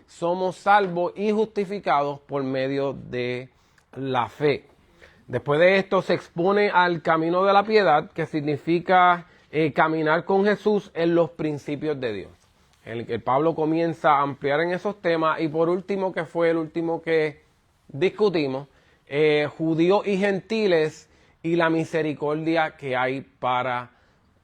somos salvos y justificados por medio de la fe. Después de esto se expone al camino de la piedad, que significa caminar con Jesús en los principios de Dios. El Pablo comienza a ampliar en esos temas, y por último, que fue el último que discutimos, judíos y gentiles y la misericordia que hay para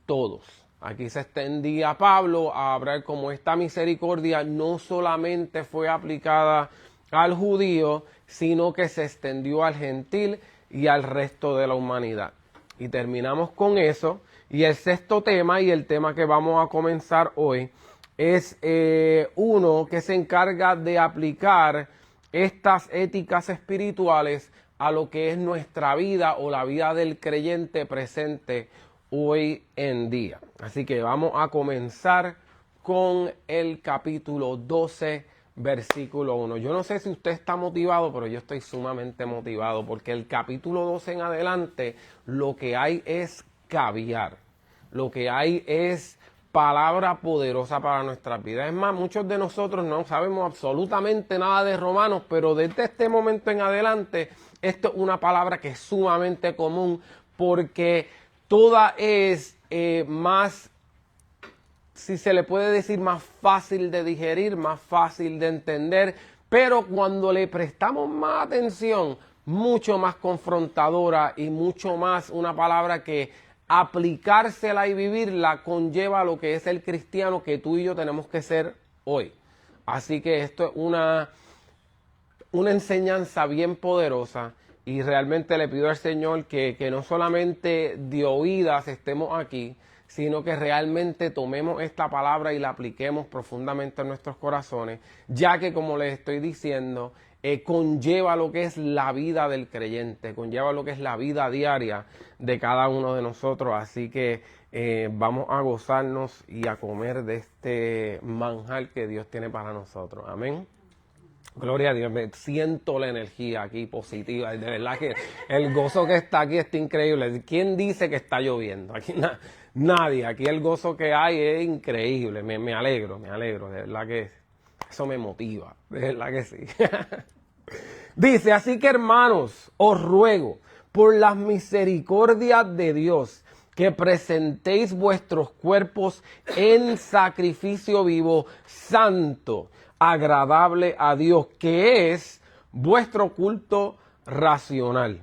todos. Aquí se extendía Pablo a hablar cómo esta misericordia no solamente fue aplicada al judío, sino que se extendió al gentil y al resto de la humanidad. Y terminamos con eso. Y el sexto tema, y el tema que vamos a comenzar hoy, es uno que se encarga de aplicar estas éticas espirituales a lo que es nuestra vida o la vida del creyente presente hoy en día. Así que vamos a comenzar con el capítulo 12, versículo 1. Yo no sé si usted está motivado, pero yo estoy sumamente motivado, porque el capítulo 12 en adelante lo que hay es caviar. Lo que hay es palabra poderosa para nuestras vidas. Es más, muchos de nosotros no sabemos absolutamente nada de Romanos, pero desde este momento en adelante, esto es una palabra que es sumamente común, porque toda es más, si se le puede decir, más fácil de digerir, más fácil de entender, pero cuando le prestamos más atención, mucho más confrontadora y mucho más una palabra que aplicársela y vivirla conlleva lo que es el cristiano que tú y yo tenemos que ser hoy. Así que esto es una enseñanza bien poderosa, y realmente le pido al Señor que no solamente de oídas estemos aquí, sino que realmente tomemos esta palabra y la apliquemos profundamente en nuestros corazones, ya que, como les estoy diciendo, conlleva lo que es la vida del creyente, conlleva lo que es la vida diaria de cada uno de nosotros. Así que vamos a gozarnos y a comer de este manjar que Dios tiene para nosotros. Amén. Gloria a Dios, me siento la energía aquí positiva, de verdad que el gozo que está aquí está increíble. ¿Quién dice que está lloviendo? Aquí nadie, aquí el gozo que hay es increíble, me alegro, de verdad que eso me motiva, de verdad que sí. Dice, así que hermanos, os ruego por las misericordias de Dios, que presentéis vuestros cuerpos en sacrificio vivo, santo, agradable a Dios, que es vuestro culto racional.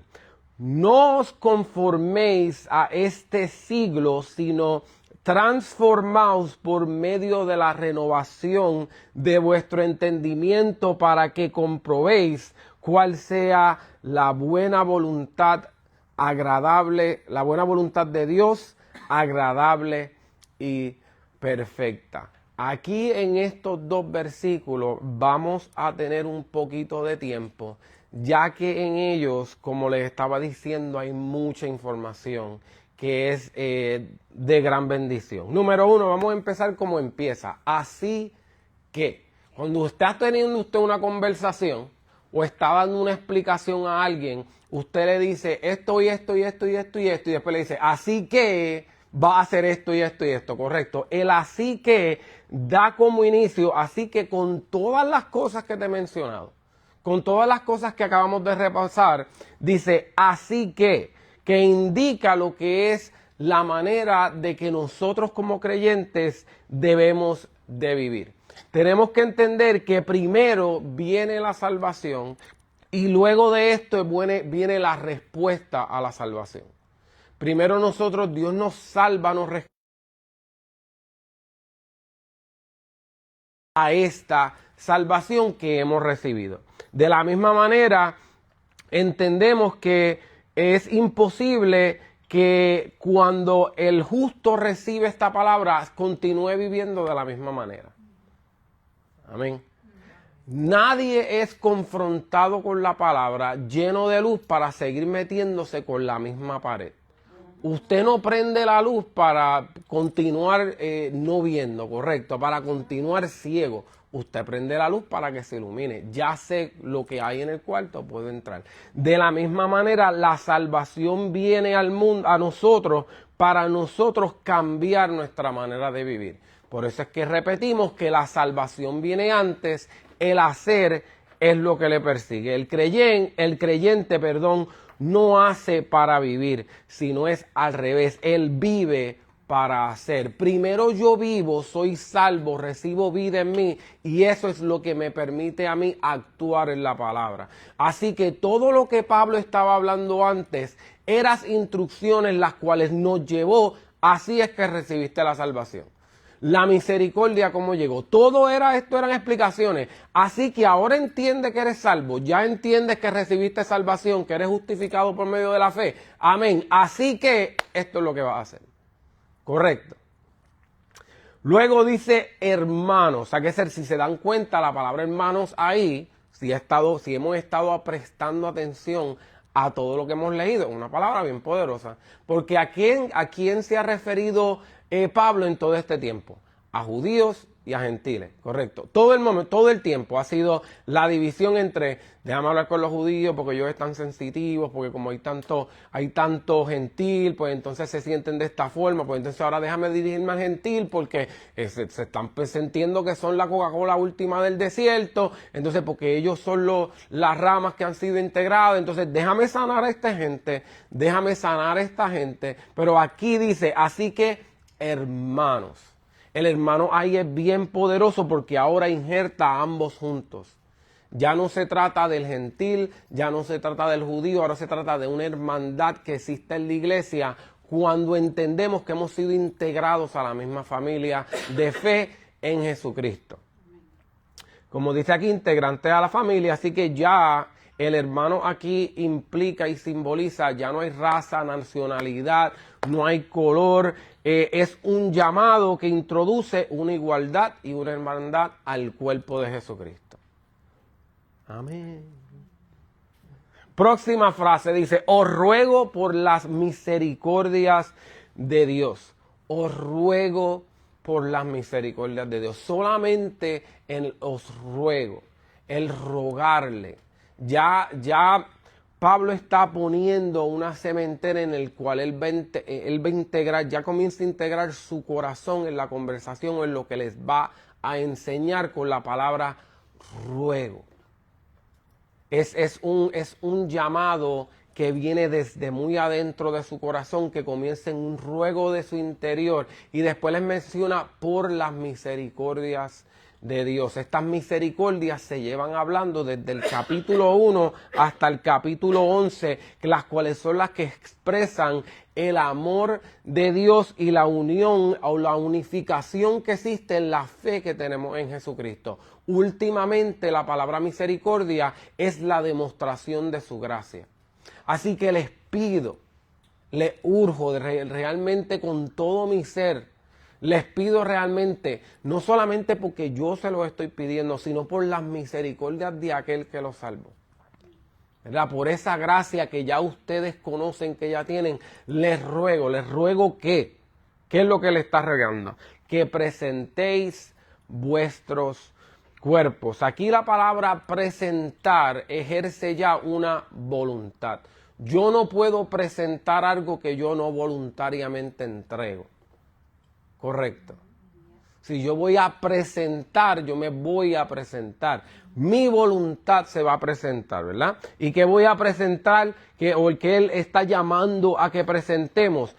No os conforméis a este siglo, sino transformaos por medio de la renovación de vuestro entendimiento, para que comprobéis cuál sea la buena voluntad agradable, la buena voluntad de Dios, agradable y perfecta. Aquí en estos dos versículos vamos a tener un poquito de tiempo, ya que en ellos, como les estaba diciendo, hay mucha información que es de gran bendición. Número uno, vamos a empezar como empieza. Así que, cuando está teniendo usted una conversación o está dando una explicación a alguien, usted le dice esto y esto y esto y esto y esto, y después le dice, así que va a hacer esto y esto y esto, correcto. El así que da como inicio, así que con todas las cosas que te he mencionado, con todas las cosas que acabamos de repasar, dice así que indica lo que es la manera de que nosotros como creyentes debemos de vivir. Tenemos que entender que primero viene la salvación y luego de esto viene la respuesta a la salvación. Primero nosotros, Dios nos salva, nos rescata a esta salvación que hemos recibido. De la misma manera, entendemos que es imposible que cuando el justo recibe esta palabra continúe viviendo de la misma manera. Amén. Nadie es confrontado con la palabra lleno de luz para seguir metiéndose con la misma pared. Usted no prende la luz para continuar no viendo, correcto, para continuar ciego. Usted prende la luz para que se ilumine. Ya sé lo que hay en el cuarto, puedo entrar. De la misma manera, la salvación viene al mundo, a nosotros, para nosotros cambiar nuestra manera de vivir. Por eso es que repetimos que la salvación viene antes, el hacer es lo que le persigue. El creyente, no hace para vivir, sino es al revés. Él vive para hacer. Primero yo vivo, soy salvo, recibo vida en mí y eso es lo que me permite a mí actuar en la palabra. Así que todo lo que Pablo estaba hablando antes eran instrucciones las cuales nos llevó, así es que recibiste la salvación. La misericordia, cómo llegó. Todo esto eran explicaciones. Así que ahora entiende que eres salvo. Ya entiendes que recibiste salvación, que eres justificado por medio de la fe. Amén. Así que esto es lo que vas a hacer. Correcto. Luego dice hermanos. O sea, si se dan cuenta, la palabra hermanos ahí, si hemos estado prestando atención a todo lo que hemos leído, una palabra bien poderosa. Porque ¿a quién se ha referido Pablo en todo este tiempo? A judíos y a gentiles, correcto. Todo el tiempo ha sido la división entre, déjame hablar con los judíos porque ellos están sensitivos, porque como hay tanto gentil, pues entonces se sienten de esta forma, pues entonces ahora déjame dirigirme al gentil porque se están sintiendo que son la Coca-Cola última del desierto, entonces porque ellos son las ramas que han sido integradas, entonces déjame sanar a esta gente, pero aquí dice, así que hermanos. El hermano ahí es bien poderoso porque ahora injerta a ambos juntos. Ya no se trata del gentil, ya no se trata del judío, ahora se trata de una hermandad que existe en la iglesia cuando entendemos que hemos sido integrados a la misma familia de fe en Jesucristo. Como dice aquí, integrante a la familia, así que ya el hermano aquí implica y simboliza, ya no hay raza, nacionalidad, no hay color, es un llamado que introduce una igualdad y una hermandad al cuerpo de Jesucristo. Amén. Próxima frase dice, os ruego por las misericordias de Dios. Os ruego por las misericordias de Dios. Solamente os ruego, el rogarle. Ya Pablo está poniendo una cementera en el cual él va a integrar, ya comienza a integrar su corazón en la conversación, en lo que les va a enseñar con la palabra ruego. Es un llamado que viene desde muy adentro de su corazón, que comienza en un ruego de su interior y después les menciona por las misericordias de Dios. Estas misericordias se llevan hablando desde el capítulo 1 hasta el capítulo 11, las cuales son las que expresan el amor de Dios y la unión o la unificación que existe en la fe que tenemos en Jesucristo. Últimamente la palabra misericordia es la demostración de su gracia. Así que les pido, les urjo realmente con todo mi ser, les pido realmente, no solamente porque yo se lo estoy pidiendo, sino por las misericordias de aquel que los salvó. ¿Verdad? Por esa gracia que ya ustedes conocen, que ya tienen, les ruego que, ¿qué es lo que le está regando? Que presentéis vuestros cuerpos. Aquí la palabra presentar ejerce ya una voluntad. Yo no puedo presentar algo que yo no voluntariamente entrego. Correcto. Si yo voy a presentar, yo me voy a presentar. Mi voluntad se va a presentar, ¿verdad? ¿Y qué voy a presentar? O el que Él está llamando a que presentemos.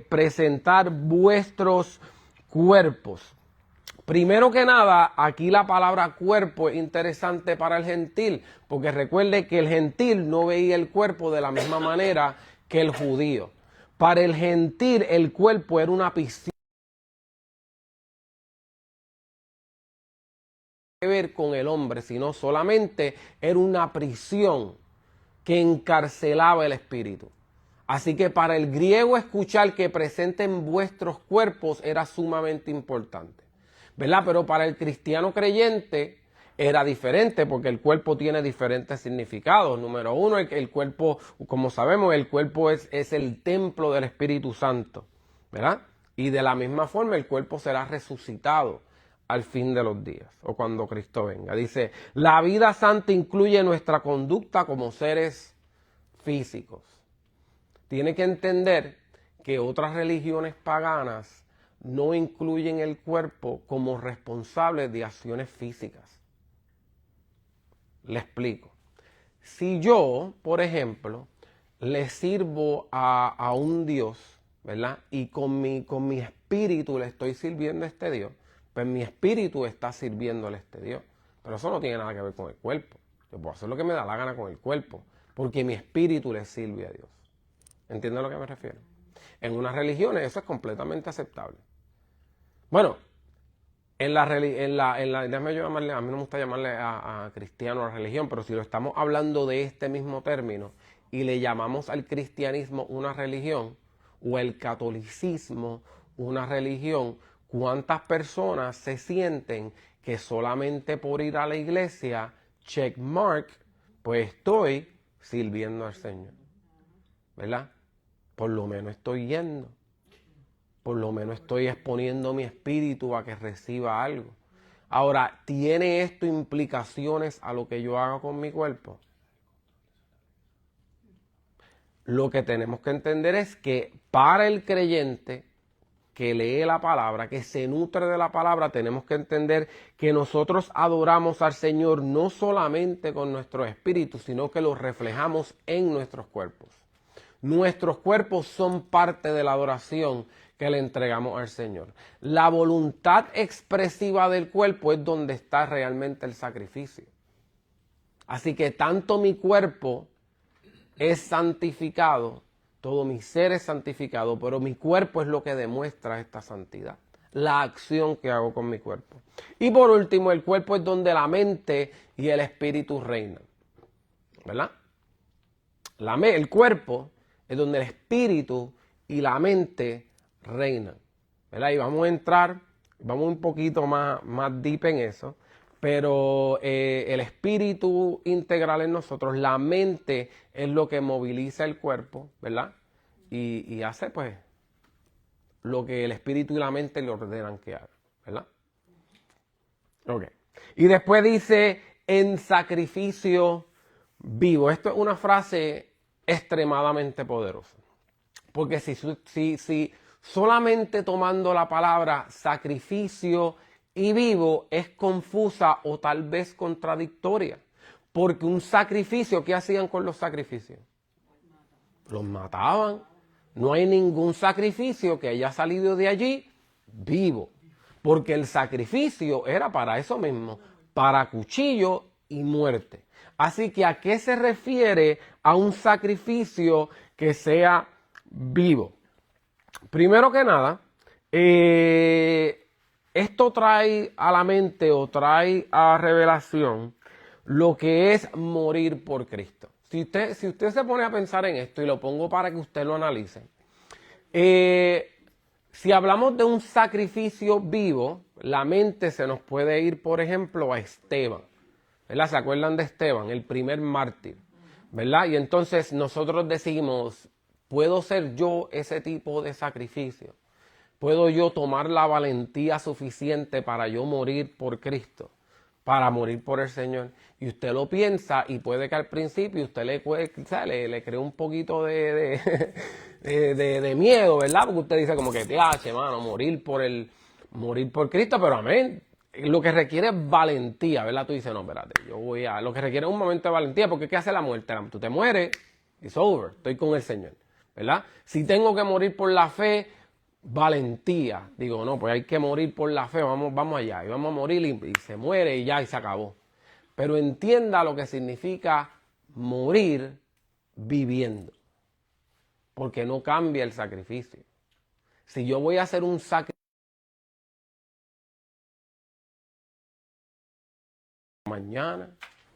Presentar vuestros cuerpos. Primero que nada, aquí la palabra cuerpo es interesante para el gentil, porque recuerde que el gentil no veía el cuerpo de la misma manera que el judío. Para el gentil, el cuerpo era una piscina. Que ver con el hombre, sino solamente era una prisión que encarcelaba el espíritu. Así que para el griego escuchar que presenten vuestros cuerpos era sumamente importante, ¿verdad? Pero para el cristiano creyente era diferente porque el cuerpo tiene diferentes significados. Número uno, el cuerpo, como sabemos, el cuerpo es el templo del Espíritu Santo, ¿verdad? Y de la misma forma el cuerpo será resucitado al fin de los días o cuando Cristo venga. Dice, la vida santa incluye nuestra conducta como seres físicos. Tiene que entender que otras religiones paganas no incluyen el cuerpo como responsable de acciones físicas. Le explico. Si yo, por ejemplo, le sirvo a un Dios, ¿verdad? Y con mi espíritu le estoy sirviendo a este Dios, pues mi espíritu está sirviéndole a este Dios. Pero eso no tiene nada que ver con el cuerpo. Yo puedo hacer lo que me da la gana con el cuerpo, porque mi espíritu le sirve a Dios. ¿Entienden a lo que me refiero? En unas religiones eso es completamente aceptable. Bueno, déjame yo llamarle, a mí no me gusta llamarle a cristiano a religión, pero si lo estamos hablando de este mismo término y le llamamos al cristianismo una religión o el catolicismo una religión, ¿cuántas personas se sienten que solamente por ir a la iglesia, check mark, pues estoy sirviendo al Señor? ¿Verdad? Por lo menos estoy yendo. Por lo menos estoy exponiendo mi espíritu a que reciba algo. Ahora, ¿tiene esto implicaciones a lo que yo haga con mi cuerpo? Lo que tenemos que entender es que para el creyente que lee la palabra, que se nutre de la palabra, tenemos que entender que nosotros adoramos al Señor no solamente con nuestro espíritu, sino que lo reflejamos en nuestros cuerpos. Nuestros cuerpos son parte de la adoración que le entregamos al Señor. La voluntad expresiva del cuerpo es donde está realmente el sacrificio. Así que tanto mi cuerpo es santificado, todo mi ser es santificado, pero mi cuerpo es lo que demuestra esta santidad, la acción que hago con mi cuerpo. Y por último, el cuerpo es donde la mente y el espíritu reinan, ¿verdad? El cuerpo es donde el espíritu y la mente reinan, ¿verdad? Y vamos a entrar, vamos un poquito más deep en eso, pero el espíritu integral en nosotros, la mente es lo que moviliza el cuerpo, ¿verdad? Y hace pues lo que el espíritu y la mente le ordenan que haga, ¿verdad? Ok. Y después dice, en sacrificio vivo. Esto es una frase extremadamente poderosa. Porque si solamente tomando la palabra sacrificio y vivo es confusa o tal vez contradictoria. Porque un sacrificio, ¿qué hacían con los sacrificios? Los mataban. No hay ningún sacrificio que haya salido de allí vivo. Porque el sacrificio era para eso mismo, para cuchillo y muerte. Así que ¿a qué se refiere a un sacrificio que sea vivo? Primero que nada, esto trae a la mente o trae a revelación lo que es morir por Cristo. Si usted se pone a pensar en esto y lo pongo para que usted lo analice, si hablamos de un sacrificio vivo, la mente se nos puede ir, por ejemplo, a Esteban, ¿verdad? ¿Se acuerdan de Esteban, el primer mártir? ¿Verdad? Y entonces nosotros decimos, ¿puedo ser yo ese tipo de sacrificio? ¿Puedo yo tomar la valentía suficiente para yo morir por Cristo? Para morir por el Señor. Y usted lo piensa y puede que al principio usted le cree un poquito de miedo, ¿verdad? Porque usted dice como que, mano, morir por Cristo, pero amén. Lo que requiere es valentía, ¿verdad? Tú dices, no, espérate, lo que requiere es un momento de valentía, porque ¿qué hace la muerte? Tú te mueres, it's over, estoy con el Señor, ¿verdad? Si tengo que morir por la fe, valentía. Digo, no, pues hay que morir por la fe, vamos allá, y vamos a morir y se muere y ya, y se acabó. Pero entienda lo que significa morir viviendo, porque no cambia el sacrificio. Si yo voy a hacer un sacrificio mañana,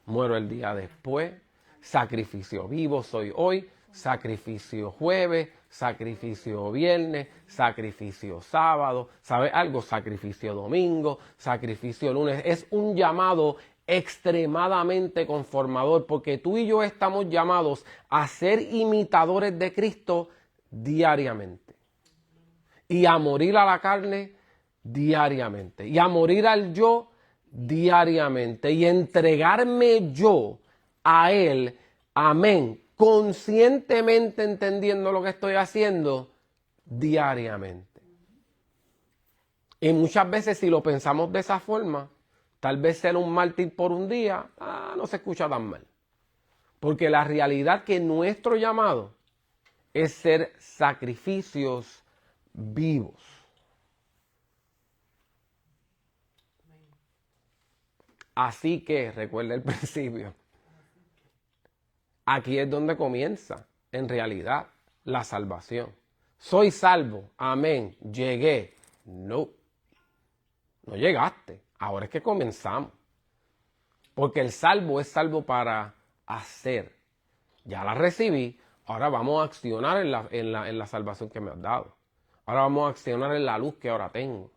muero el día después, sacrificio vivo soy hoy, sacrificio jueves, sacrificio viernes, sacrificio sábado, ¿sabe algo? Sacrificio domingo, sacrificio lunes. Es un llamado extremadamente conformador, porque tú y yo estamos llamados a ser imitadores de Cristo diariamente y a morir a la carne diariamente y a morir al yo diariamente y entregarme yo a Él, amén, conscientemente entendiendo lo que estoy haciendo diariamente. Y muchas veces si lo pensamos de esa forma, tal vez ser un mártir por un día, no se escucha tan mal. Porque la realidad que nuestro llamado es ser sacrificios vivos. Así que, recuerda el principio, aquí es donde comienza, en realidad, la salvación. Soy salvo, amén, llegué. No, no llegaste, ahora es que comenzamos. Porque el salvo es salvo para hacer. Ya la recibí, ahora vamos a accionar en la salvación que me has dado. Ahora vamos a accionar en la luz que ahora tengo.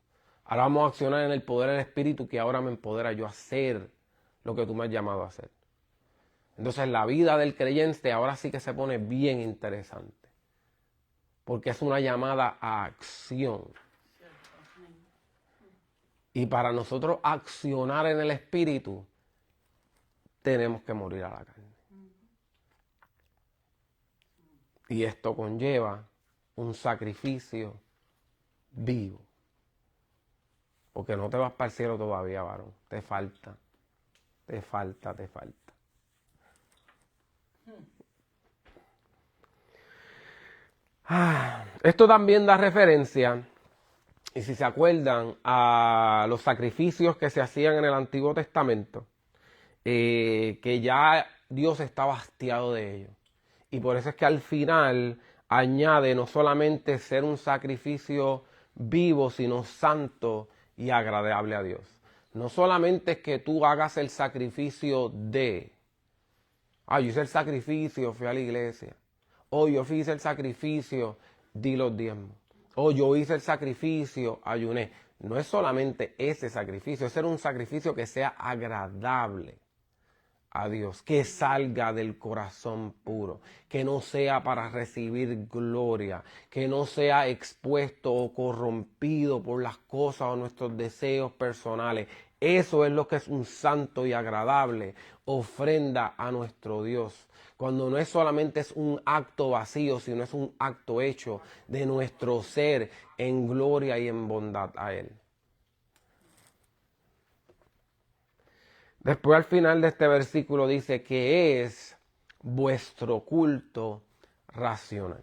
Ahora vamos a accionar en el poder del Espíritu que ahora me empodera yo a hacer lo que tú me has llamado a hacer. Entonces la vida del creyente ahora sí que se pone bien interesante. Porque es una llamada a acción. Y para nosotros accionar en el Espíritu, tenemos que morir a la carne. Y esto conlleva un sacrificio vivo. Porque no te vas para el cielo todavía, varón. Te falta. Te falta, te falta. Esto también da referencia, y si se acuerdan, a los sacrificios que se hacían en el Antiguo Testamento, que ya Dios estaba hastiado de ellos. Y por eso es que al final añade no solamente ser un sacrificio vivo, sino santo y agradable a Dios. No solamente es que tú hagas el sacrificio de, yo hice el sacrificio, fui a la iglesia. O yo hice el sacrificio, di los diezmos. O yo hice el sacrificio, ayuné. No es solamente ese sacrificio, es ser un sacrificio que sea agradable a Dios, que salga del corazón puro, que no sea para recibir gloria, que no sea expuesto o corrompido por las cosas o nuestros deseos personales. Eso es lo que es un santo y agradable ofrenda a nuestro Dios. Cuando no es solamente es un acto vacío, sino es un acto hecho de nuestro ser en gloria y en bondad a Él. Después al final de este versículo dice que es vuestro culto racional.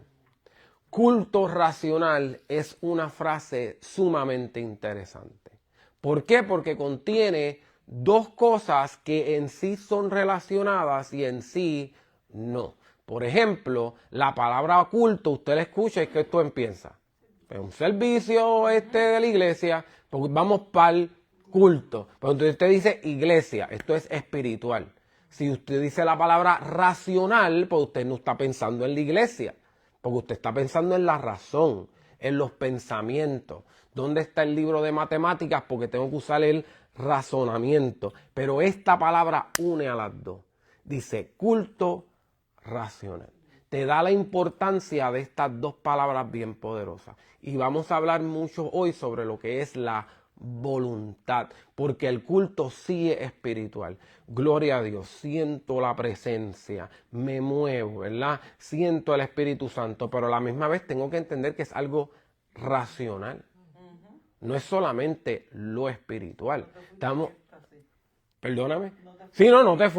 Culto racional es una frase sumamente interesante. ¿Por qué? Porque contiene dos cosas que en sí son relacionadas y en sí no. Por ejemplo, la palabra culto, usted la escucha y que esto empieza. Es un servicio de la iglesia, pues vamos para el culto. Pero entonces usted dice iglesia, esto es espiritual. Si usted dice la palabra racional, pues usted no está pensando en la iglesia, porque usted está pensando en la razón, en los pensamientos. ¿Dónde está el libro de matemáticas? Porque tengo que usar el razonamiento. Pero esta palabra une a las dos. Dice culto racional. Te da la importancia de estas dos palabras bien poderosas. Y vamos a hablar mucho hoy sobre lo que es la voluntad, porque el culto sí es espiritual. Gloria a Dios, siento la presencia, me muevo, ¿verdad? Siento el Espíritu Santo, pero a la misma vez tengo que entender que es algo racional. No es solamente lo espiritual. Estamos... Perdóname. Sí, no te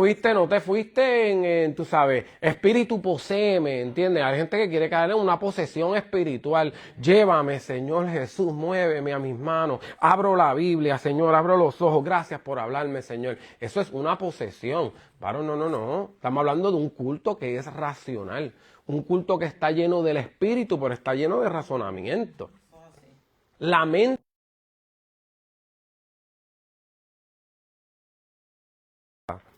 fuiste en, tú sabes, espíritu poséeme, ¿entiendes? Hay gente que quiere caer en una posesión espiritual. Llévame, Señor Jesús, muéveme a mis manos. Abro la Biblia, Señor, abro los ojos. Gracias por hablarme, Señor. Eso es una posesión. Pero no. Estamos hablando de un culto que es racional. Un culto que está lleno del espíritu, pero está lleno de razonamiento. La mente.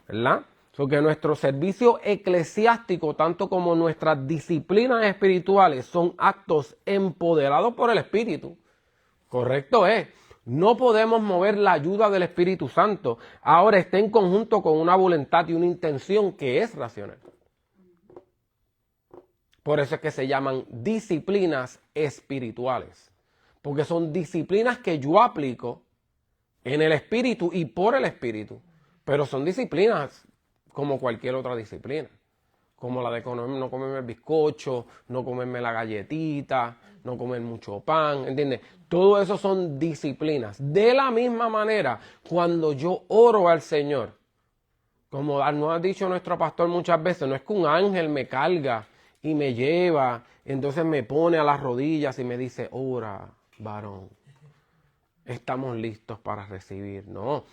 ¿Verdad? Porque nuestro servicio eclesiástico, tanto como nuestras disciplinas espirituales, son actos empoderados por el Espíritu. Correcto es. No podemos mover la ayuda del Espíritu Santo. Ahora está en conjunto con una voluntad y una intención que es racional. Por eso es que se llaman disciplinas espirituales. Porque son disciplinas que yo aplico en el Espíritu y por el Espíritu. Pero son disciplinas como cualquier otra disciplina. como la de no comerme el bizcocho, no comerme la galletita, no comer mucho pan, ¿entiendes? Todo eso son disciplinas. De la misma manera, cuando yo oro al Señor, como nos ha dicho nuestro pastor muchas veces, no es que un ángel me carga y me lleva, entonces me pone a las rodillas y me dice, ora, varón, estamos listos para recibir. No,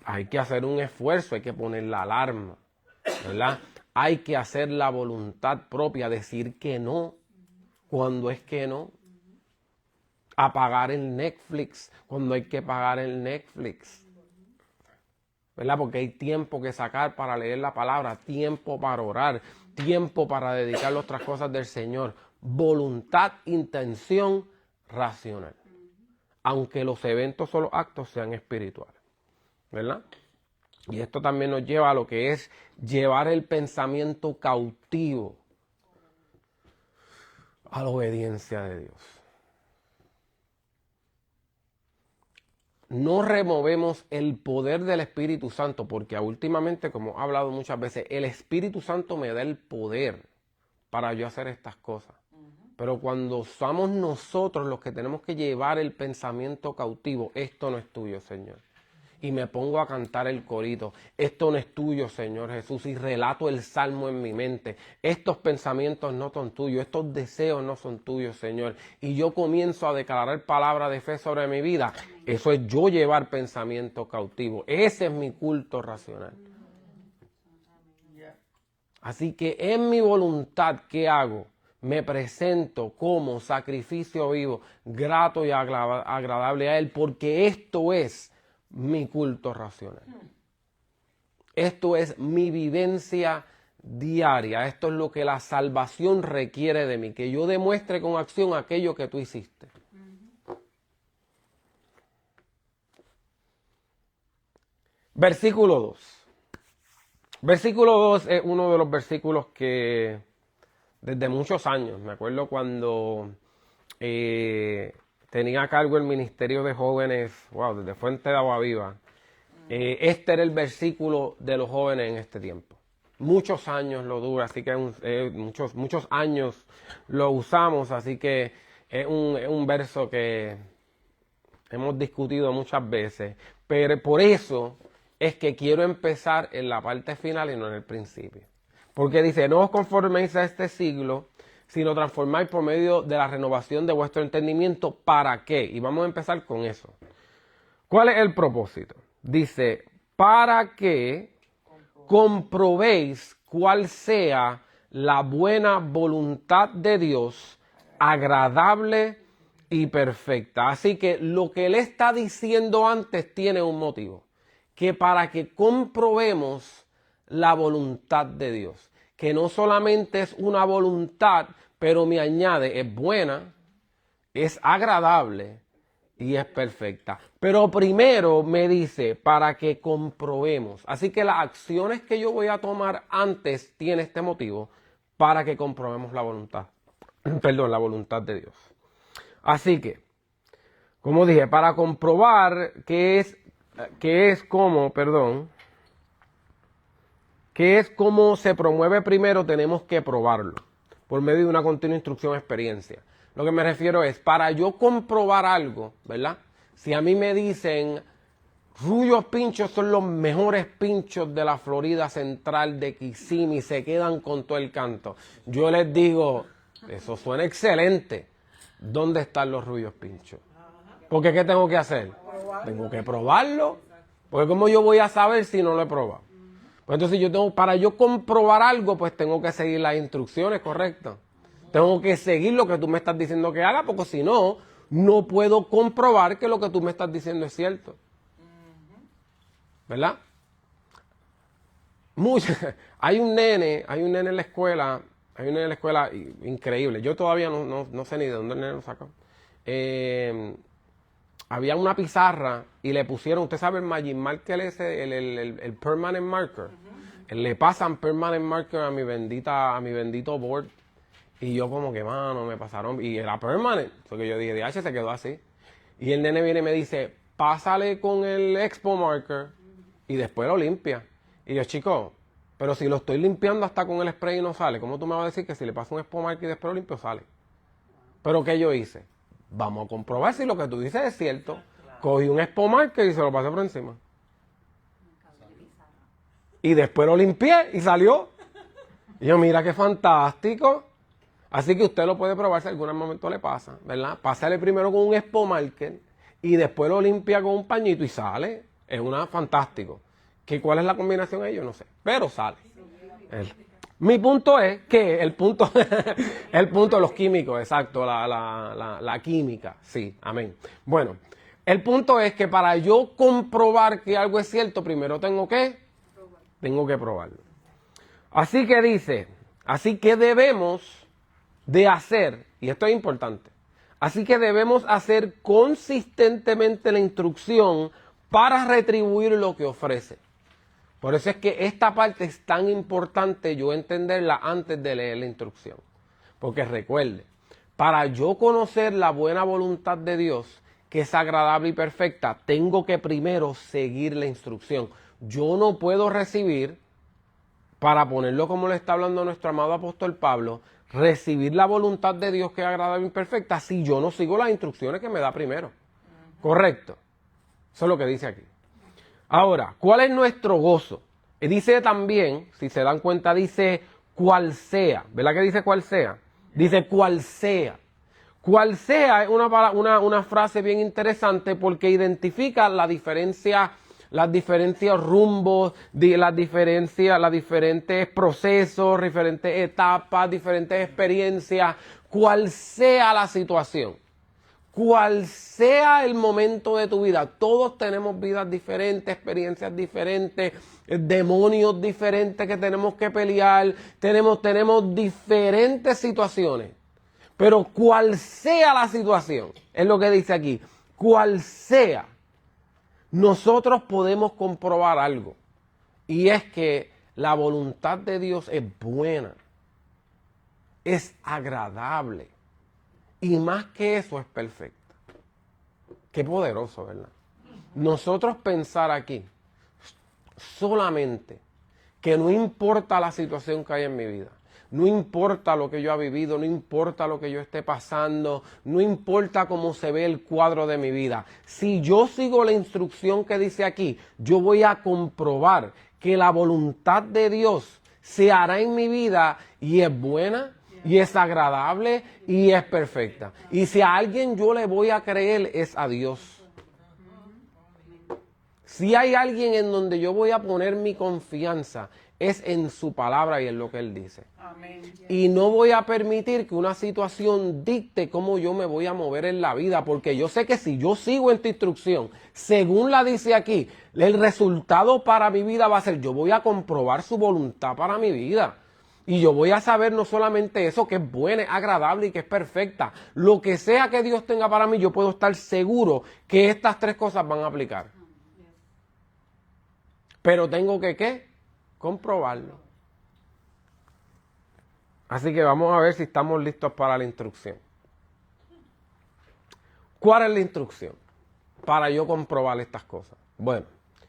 hay que hacer un esfuerzo, hay que poner la alarma, ¿verdad? Hay que hacer la voluntad propia, decir que no, cuando es que no. Apagar el Netflix, cuando hay que pagar el Netflix. ¿Verdad? Porque hay tiempo que sacar para leer la palabra, tiempo para orar, tiempo para dedicar a otras cosas del Señor. Voluntad, intención, racional. Aunque los eventos o los actos sean espirituales. ¿Verdad? Y esto también nos lleva a lo que es llevar el pensamiento cautivo a la obediencia de Dios. No removemos el poder del Espíritu Santo, porque últimamente, como he hablado muchas veces, el Espíritu Santo me da el poder para yo hacer estas cosas. Pero cuando somos nosotros los que tenemos que llevar el pensamiento cautivo, esto no es tuyo, Señor. Y me pongo a cantar el corito, esto no es tuyo, Señor Jesús, y relato el salmo en mi mente. Estos pensamientos no son tuyos, estos deseos no son tuyos, Señor. Y yo comienzo a declarar palabra de fe sobre mi vida. Eso es yo llevar pensamiento cautivo. Ese es mi culto racional. Así que en mi voluntad, ¿qué hago? Me presento como sacrificio vivo, grato y agradable a Él, porque esto es mi culto racional. Esto es mi vivencia diaria. Esto es lo que la salvación requiere de mí, que yo demuestre con acción aquello que tú hiciste. Versículo 2. Versículo 2 es uno de los versículos que desde muchos años, me acuerdo cuando tenía a cargo el Ministerio de Jóvenes, desde Fuente de Agua Viva. Este era el versículo de los jóvenes en este tiempo. Muchos años lo dura, así que muchos años lo usamos, así que es un verso que hemos discutido muchas veces. Pero por eso es que quiero empezar en la parte final y no en el principio. Porque dice, no os conforméis a este siglo, sino transformáis por medio de la renovación de vuestro entendimiento. ¿Para qué? Y vamos a empezar con eso. ¿Cuál es el propósito? Dice, para que comprobéis cuál sea la buena voluntad de Dios, agradable y perfecta. Así que lo que él está diciendo antes tiene un motivo. Que para que comprobemos la voluntad de Dios. Que no solamente es una voluntad, pero me añade, es buena, es agradable y es perfecta. Pero primero me dice, para que comprobemos. Así que las acciones que yo voy a tomar antes tiene este motivo, para que comprobemos la voluntad. Perdón, la voluntad de Dios. Así que, como dije, para comprobar qué es cómo se promueve primero, tenemos que probarlo, por medio de una continua instrucción o experiencia. Lo que me refiero es, para yo comprobar algo, ¿verdad? Si a mí me dicen, Ruyos Pinchos son los mejores pinchos de la Florida Central de Kissimmee, se quedan con todo el canto. Yo les digo, eso suena excelente. ¿Dónde están los Ruyos Pinchos? Porque ¿qué tengo que hacer? Tengo que probarlo. Porque ¿cómo yo voy a saber si no lo he probado? Pues entonces para yo comprobar algo, pues tengo que seguir las instrucciones, ¿correcto? Tengo que seguir lo que tú me estás diciendo que haga, porque si no, no puedo comprobar que lo que tú me estás diciendo es cierto. ¿Verdad? Hay un nene en la escuela, increíble. Yo todavía no sé ni de dónde el nene lo sacó. Había una pizarra y le pusieron, usted sabe el Magic Marker ese, el Permanent Marker. Le pasan Permanent Marker a mi bendito board. Y yo como que, mano, me pasaron, y era permanent. Porque yo dije, DH se quedó así. Y el nene viene y me dice, pásale con el Expo Marker y después lo limpia. Y yo, chico, Pero si lo estoy limpiando hasta con el spray y no sale, ¿cómo tú me vas a decir que si le paso un Espomark y después lo limpio sale? ¿Pero qué yo hice? Vamos a comprobar si lo que tú dices es cierto. Cogí un Espomark y se lo pasé por encima. Y después lo limpié y salió. Y yo, mira qué fantástico. Así que usted lo puede probar si en algún momento le pasa, ¿verdad? Pásale primero con un Espomarker y después lo limpia con un pañito y sale. Es fantástico. ¿Cuál es la combinación ahí? Yo no sé, pero sale. Mi punto es que el punto de los químicos, exacto, la química, sí, amén. Bueno, el punto es que para yo comprobar que algo es cierto, primero tengo que probarlo. Así que dice, así que debemos de hacer, y esto es importante, así que debemos hacer consistentemente la instrucción para retribuir lo que ofrece. Por eso es que esta parte es tan importante yo entenderla antes de leer la instrucción. Porque recuerde, para yo conocer la buena voluntad de Dios, que es agradable y perfecta, tengo que primero seguir la instrucción. Yo no puedo recibir, para ponerlo como le está hablando nuestro amado apóstol Pablo, recibir la voluntad de Dios que es agradable y perfecta si yo no sigo las instrucciones que me da primero. ¿Correcto? Eso es lo que dice aquí. Ahora, ¿cuál es nuestro gozo? Dice también, si se dan cuenta, dice cual sea. ¿Verdad que dice cual sea? Dice cual sea. Cual sea es una frase bien interesante porque identifica la diferencia, las diferencias rumbos, los diferentes procesos, diferentes etapas, diferentes experiencias, cual sea la situación. Cual sea el momento de tu vida, todos tenemos vidas diferentes, experiencias diferentes, demonios diferentes que tenemos que pelear, tenemos diferentes situaciones. Pero cual sea la situación, es lo que dice aquí, cual sea, nosotros podemos comprobar algo. Y es que la voluntad de Dios es buena, es agradable. Y más que eso es perfecta. Qué poderoso, ¿verdad? Nosotros pensar aquí solamente que no importa la situación que hay en mi vida, no importa lo que yo he vivido, no importa lo que yo esté pasando, no importa cómo se ve el cuadro de mi vida. Si yo sigo la instrucción que dice aquí, yo voy a comprobar que la voluntad de Dios se hará en mi vida y es buena, y es agradable y es perfecta. Y si a alguien yo le voy a creer es a Dios. Si hay alguien en donde yo voy a poner mi confianza es en su palabra y en lo que Él dice. Amén. Y no voy a permitir que una situación dicte cómo yo me voy a mover en la vida, porque yo sé que si yo sigo esta instrucción, según la dice aquí, el resultado para mi vida va a ser, yo voy a comprobar su voluntad para mi vida. Y yo voy a saber no solamente eso, que es buena, es agradable y que es perfecta. Lo que sea que Dios tenga para mí, yo puedo estar seguro que estas tres cosas van a aplicar. Pero tengo que, ¿qué? Comprobarlo. Así que vamos a ver si estamos listos para la instrucción. ¿Cuál es la instrucción para yo comprobar estas cosas? Bueno,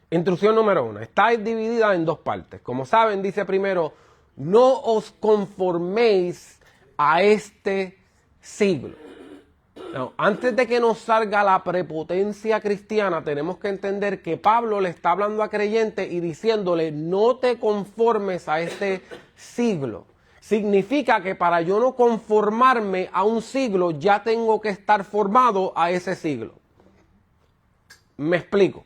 instrucción número 1. Está dividida en dos partes. Como saben, dice primero, no os conforméis a este siglo. No, antes de que nos salga la prepotencia cristiana, tenemos que entender que Pablo le está hablando a creyentes y diciéndole, no te conformes a este siglo. Significa que para yo no conformarme a un siglo, ya tengo que estar formado a ese siglo. Me explico.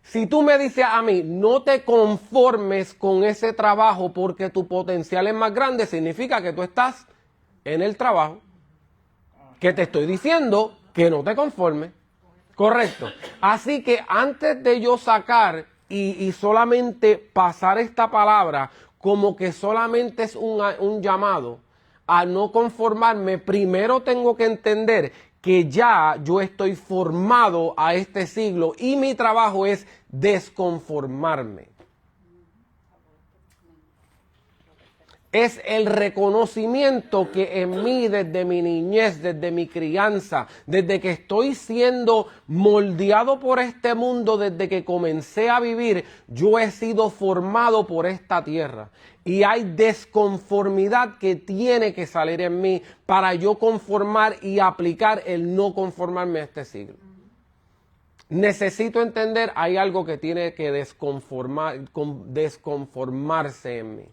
Si tú me dices a mí, no te conformes con ese trabajo porque tu potencial es más grande, significa que tú estás en el trabajo. Que te estoy diciendo que no te conformes. Correcto. Así que antes de yo sacar y solamente pasar esta palabra como que solamente es un llamado a no conformarme, primero tengo que entender que ya yo estoy formado a este siglo y mi trabajo es desconformarme. Es el reconocimiento que en mí desde mi niñez, desde mi crianza, desde que estoy siendo moldeado por este mundo, desde que comencé a vivir, yo he sido formado por esta tierra. Y hay desconformidad que tiene que salir en mí para yo conformar y aplicar el no conformarme a este siglo. Necesito entender, hay algo que tiene que desconformarse en mí.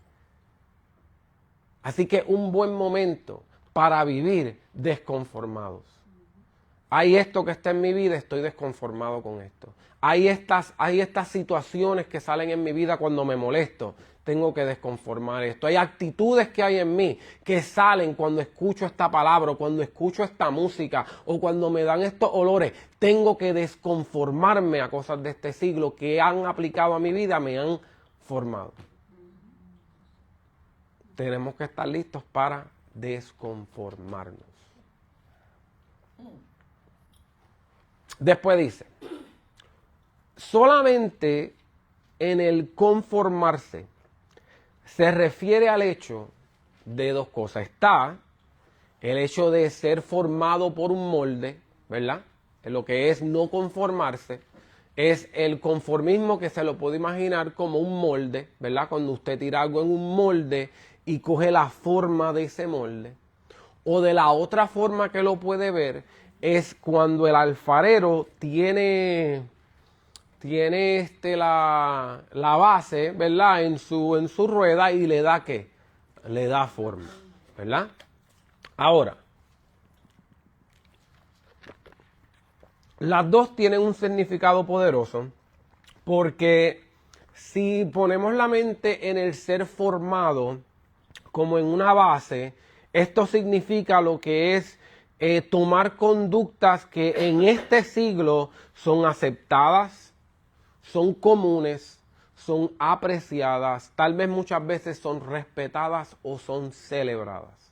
Así que un buen momento para vivir desconformados. Hay esto que está en mi vida, estoy desconformado con esto. Hay estas situaciones que salen en mi vida cuando me molesto, tengo que desconformar esto. Hay actitudes que hay en mí que salen cuando escucho esta palabra, o cuando escucho esta música, o cuando me dan estos olores. Tengo que desconformarme a cosas de este siglo que han aplicado a mi vida, me han formado. Tenemos que estar listos para desconformarnos. Después dice, solamente en el conformarse se refiere al hecho de dos cosas. Está el hecho de ser formado por un molde, ¿verdad? Lo que es no conformarse. Es el conformismo que se lo puede imaginar como un molde, ¿verdad? Cuando usted tira algo en un molde y coge la forma de ese molde. O de la otra forma que lo puede ver es cuando el alfarero tiene la base, ¿verdad? En su rueda y le da ¿qué? Le da forma, ¿verdad? Ahora, las dos tienen un significado poderoso porque si ponemos la mente en el ser formado como en una base, esto significa lo que es tomar conductas que en este siglo son aceptadas, son comunes, son apreciadas, tal vez muchas veces son respetadas o son celebradas.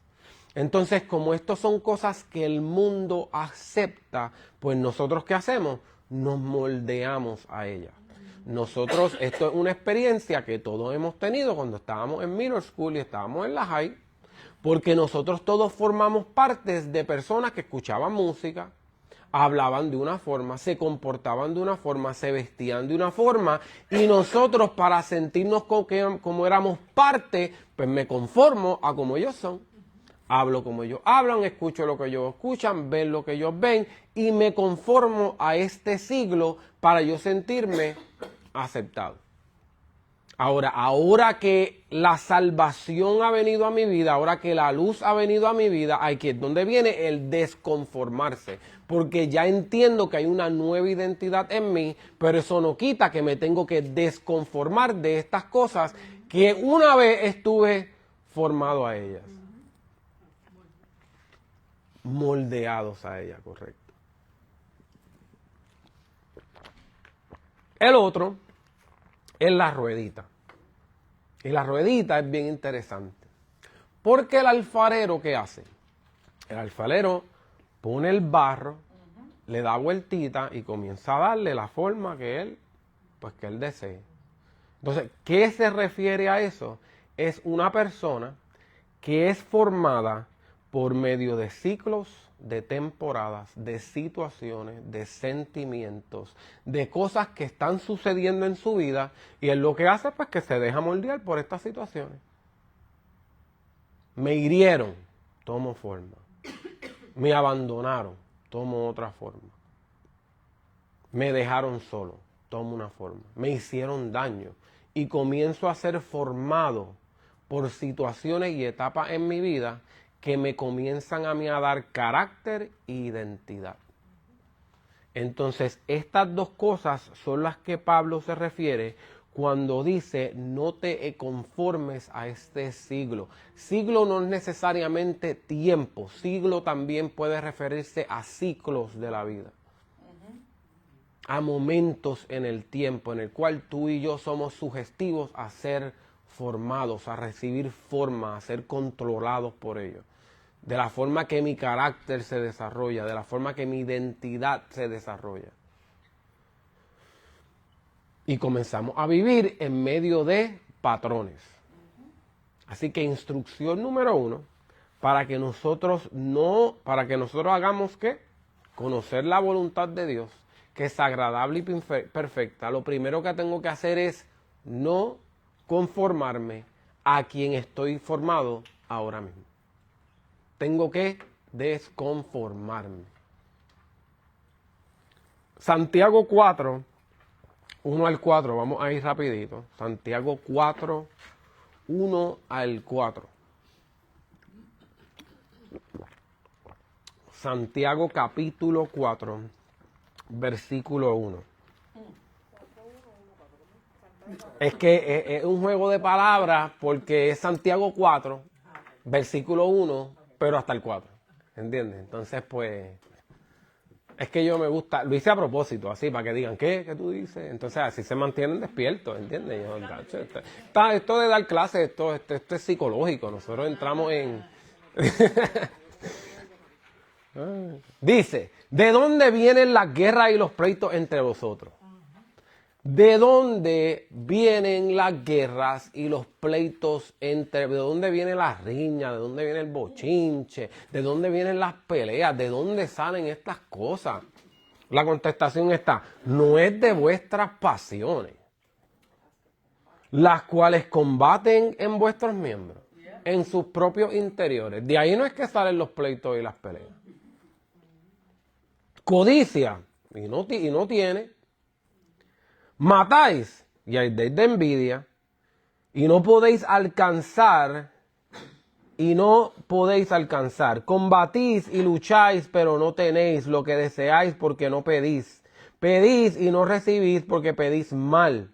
Entonces, como estos son cosas que el mundo acepta, pues nosotros ¿qué hacemos? Nos moldeamos a ellas. Nosotros, esto es una experiencia que todos hemos tenido cuando estábamos en middle school y estábamos en la high, porque nosotros todos formamos partes de personas que escuchaban música, hablaban de una forma, se comportaban de una forma, se vestían de una forma, y nosotros para sentirnos como éramos parte, pues me conformo a como ellos son. Hablo como ellos hablan, escucho lo que ellos escuchan, ven lo que ellos ven, y me conformo a este siglo para yo sentirme aceptado. Ahora que la salvación ha venido a mi vida, ahora que la luz ha venido a mi vida, ¿dónde viene el desconformarse? Porque ya entiendo que hay una nueva identidad en mí, pero eso no quita que me tengo que desconformar de estas cosas que una vez estuve formado a ellas. Moldeados a ellas, correcto. El otro es la ruedita. Y la ruedita es bien interesante. Porque el alfarero, ¿qué hace? El alfarero pone el barro, le da vueltita y comienza a darle la forma que él desee. Entonces, ¿qué se refiere a eso? Es una persona que es formada por medio de ciclos, de temporadas, de situaciones, de sentimientos, de cosas que están sucediendo en su vida, y él lo que hace pues que se deja moldear por estas situaciones. Me hirieron, tomo forma. Me abandonaron, tomo otra forma. Me dejaron solo, tomo una forma. Me hicieron daño y comienzo a ser formado por situaciones y etapas en mi vida que me comienzan a mí a dar carácter e identidad. Entonces, estas dos cosas son las que Pablo se refiere cuando dice no te conformes a este siglo. Siglo no es necesariamente tiempo, siglo también puede referirse a ciclos de la vida. A momentos en el tiempo en el cual tú y yo somos sugestivos a ser formados, a recibir forma, a ser controlados por ellos. De la forma que mi carácter se desarrolla, de la forma que mi identidad se desarrolla. Y comenzamos a vivir en medio de patrones. Así que instrucción número 1, para que nosotros hagamos ¿qué? Conocer la voluntad de Dios, que es agradable y perfecta. Lo primero que tengo que hacer es no conformarme a quien estoy formado ahora mismo. Tengo que desconformarme. Santiago 4, 1 al 4, vamos a ir rapidito. Santiago 4, 1 al 4. Santiago capítulo 4, versículo 1. Es que es un juego de palabras porque es Santiago 4, versículo 1, pero hasta el 4. ¿Entiendes? Entonces, pues, es que yo me gusta, lo hice a propósito, así, para que digan, ¿qué tú dices? Entonces, así se mantienen despiertos, ¿entiendes? Esto de dar clases, esto es psicológico, nosotros entramos en... Dice, ¿de dónde vienen las guerras y los pleitos entre vosotros? ¿De dónde vienen las guerras y los pleitos de dónde viene la riña, de dónde viene el bochinche, de dónde vienen las peleas, de dónde salen estas cosas? La contestación está, no es de vuestras pasiones, las cuales combaten en vuestros miembros, en sus propios interiores. De ahí no es que salen los pleitos y las peleas. Codicia, y no tiene. Matáis y hay de envidia y no podéis alcanzar. Combatís y lucháis, pero no tenéis lo que deseáis porque no pedís. Pedís y no recibís porque pedís mal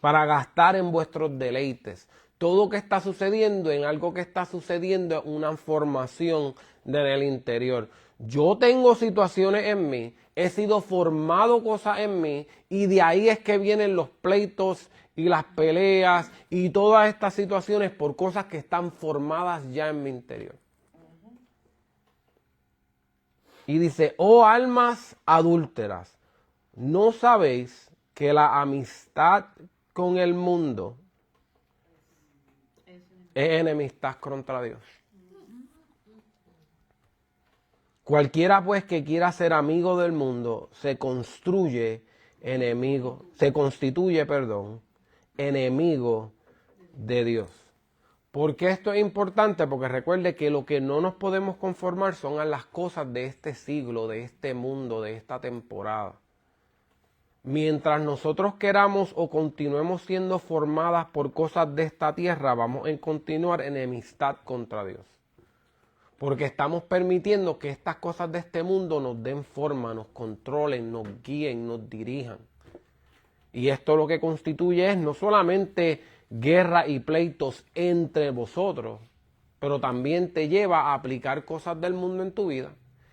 para gastar en vuestros deleites. Todo que está sucediendo en algo que está sucediendo es una formación en el interior. Yo tengo situaciones en mí, he sido formado cosas en mí y de ahí es que vienen los pleitos y las peleas y todas estas situaciones por cosas que están formadas ya en mi interior. Y dice, oh almas adúlteras, ¿no sabéis que la amistad con el mundo es enemistad contra Dios? Cualquiera pues que quiera ser amigo del mundo se constituye enemigo de Dios. ¿Por qué esto es importante? Porque recuerde que lo que no nos podemos conformar son a las cosas de este siglo, de este mundo, de esta temporada. Mientras nosotros queramos o continuemos siendo formadas por cosas de esta tierra, vamos a continuar en enemistad contra Dios. Porque estamos permitiendo que estas cosas de este mundo nos den forma, nos controlen, nos guíen, nos dirijan. Y esto lo que constituye es no solamente guerra y pleitos entre vosotros, pero también te lleva a aplicar cosas del mundo en tu vida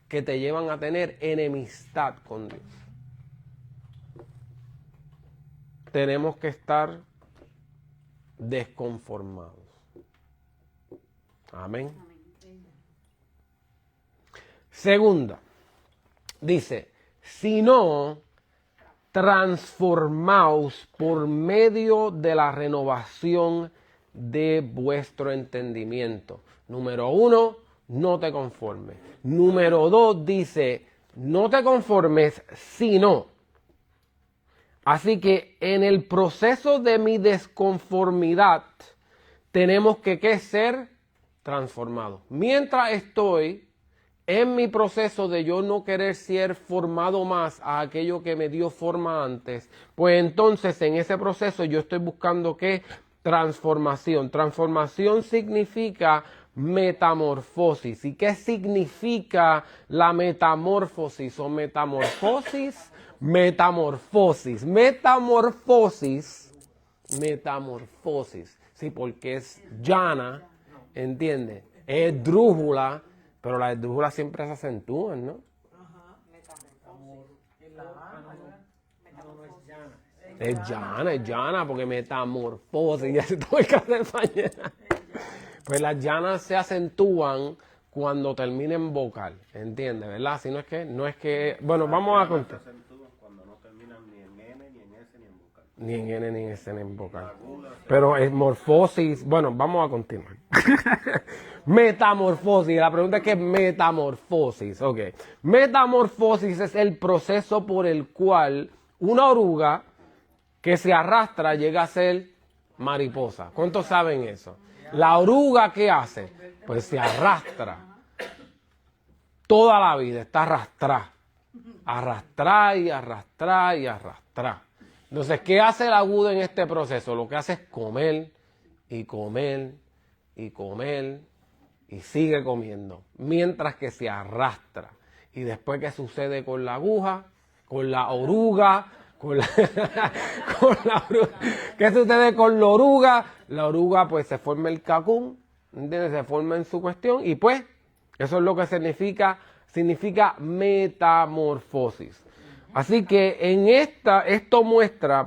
que te llevan a tener enemistad con Dios. Tenemos que estar desconformados. Amén. Segunda, dice, sino transformaos por medio de la renovación de vuestro entendimiento. Número 1, no te conformes. Número 2, dice, no te conformes, sino. Así que en el proceso de mi desconformidad tenemos que ser transformados. Mientras estoy en mi proceso de yo no querer ser formado más a aquello que me dio forma antes, pues entonces en ese proceso yo estoy buscando ¿qué? Transformación. Transformación significa metamorfosis. ¿Y qué significa la metamorfosis o metamorfosis? Metamorfosis. Metamorfosis. Sí, porque es llana, ¿entiendes? Es drújula. Pero las esdrújulas siempre se acentúan, ¿no? Es llana, porque metamorfosis, ya se tuvo que hacer mañana. Pues las llanas se acentúan cuando terminen vocal, ¿entiendes? ¿Verdad? Si no es que, bueno, vamos a contar. Cuando no terminan ni en N, ni en S, ni en vocal. Ni en N ni en S ni en vocal. Pero es morfosis. Bueno, vamos a continuar. Metamorfosis. La pregunta es: ¿qué es metamorfosis? Ok. Metamorfosis es el proceso por el cual una oruga que se arrastra llega a ser mariposa. ¿Cuántos saben eso? La oruga, ¿qué hace? Pues se arrastra. Toda la vida está arrastrada. Arrastrar y arrastrar y arrastrar. Entonces, ¿qué hace el agudo en este proceso? Lo que hace es comer y comer y comer y sigue comiendo, mientras que se arrastra. Y después, ¿qué sucede con la aguja? Con la oruga, con la oruga. ¿Qué sucede con la oruga? La oruga pues se forma el cacún, ¿entiendes? Se forma en su cuestión y pues eso es lo que significa metamorfosis. Así que en esto muestra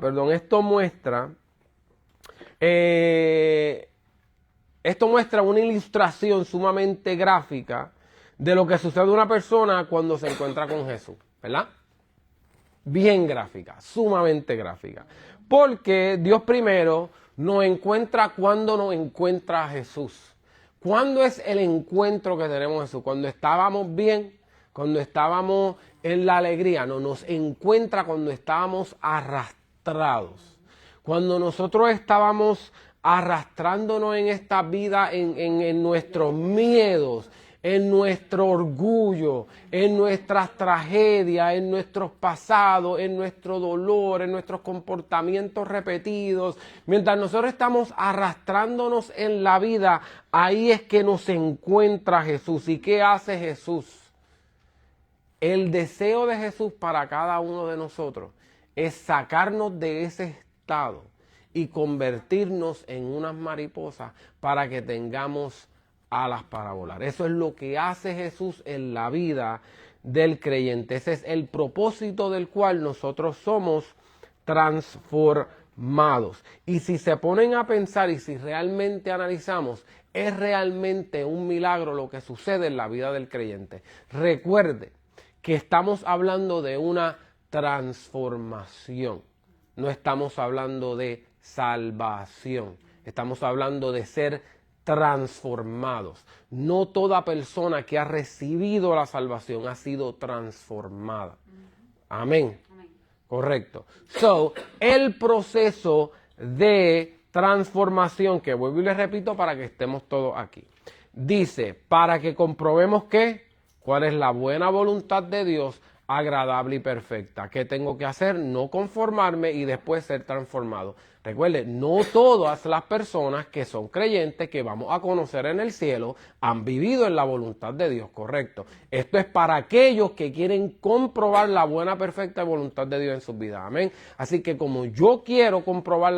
una ilustración sumamente gráfica de lo que sucede a una persona cuando se encuentra con Jesús, ¿verdad? Bien gráfica, sumamente gráfica. Porque Dios primero nos encuentra cuando nos encuentra a Jesús. ¿Cuándo es el encuentro que tenemos con Jesús? Cuando estábamos bien, cuando estábamos en la alegría. No, nos encuentra cuando estábamos arrastrados. Cuando nosotros estábamos arrastrándonos en esta vida, en nuestros miedos, en nuestro orgullo, en nuestras tragedias, en nuestros pasados, en nuestro dolor, en nuestros comportamientos repetidos. Mientras nosotros estamos arrastrándonos en la vida, ahí es que nos encuentra Jesús. ¿Y qué hace Jesús? El deseo de Jesús para cada uno de nosotros es sacarnos de ese estado y convertirnos en unas mariposas para que tengamos alas para volar. Eso es lo que hace Jesús en la vida del creyente. Ese es el propósito del cual nosotros somos transformados. Y si se ponen a pensar y si realmente analizamos, es realmente un milagro lo que sucede en la vida del creyente. Recuerde que estamos hablando de una transformación. No estamos hablando de salvación. Estamos hablando de ser transformados. No toda persona que ha recibido la salvación ha sido transformada. Amén. Correcto. So, el proceso de transformación, que vuelvo y les repito para que estemos todos aquí, dice, para que comprobemos cuál es la buena voluntad de Dios, agradable y perfecta. ¿Qué tengo que hacer? No conformarme y después ser transformado. Recuerde, no todas las personas que son creyentes, que vamos a conocer en el cielo, han vivido en la voluntad de Dios, correcto. Esto es para aquellos que quieren comprobar la buena, perfecta voluntad de Dios en sus vidas, amén. Así que como yo quiero comprobar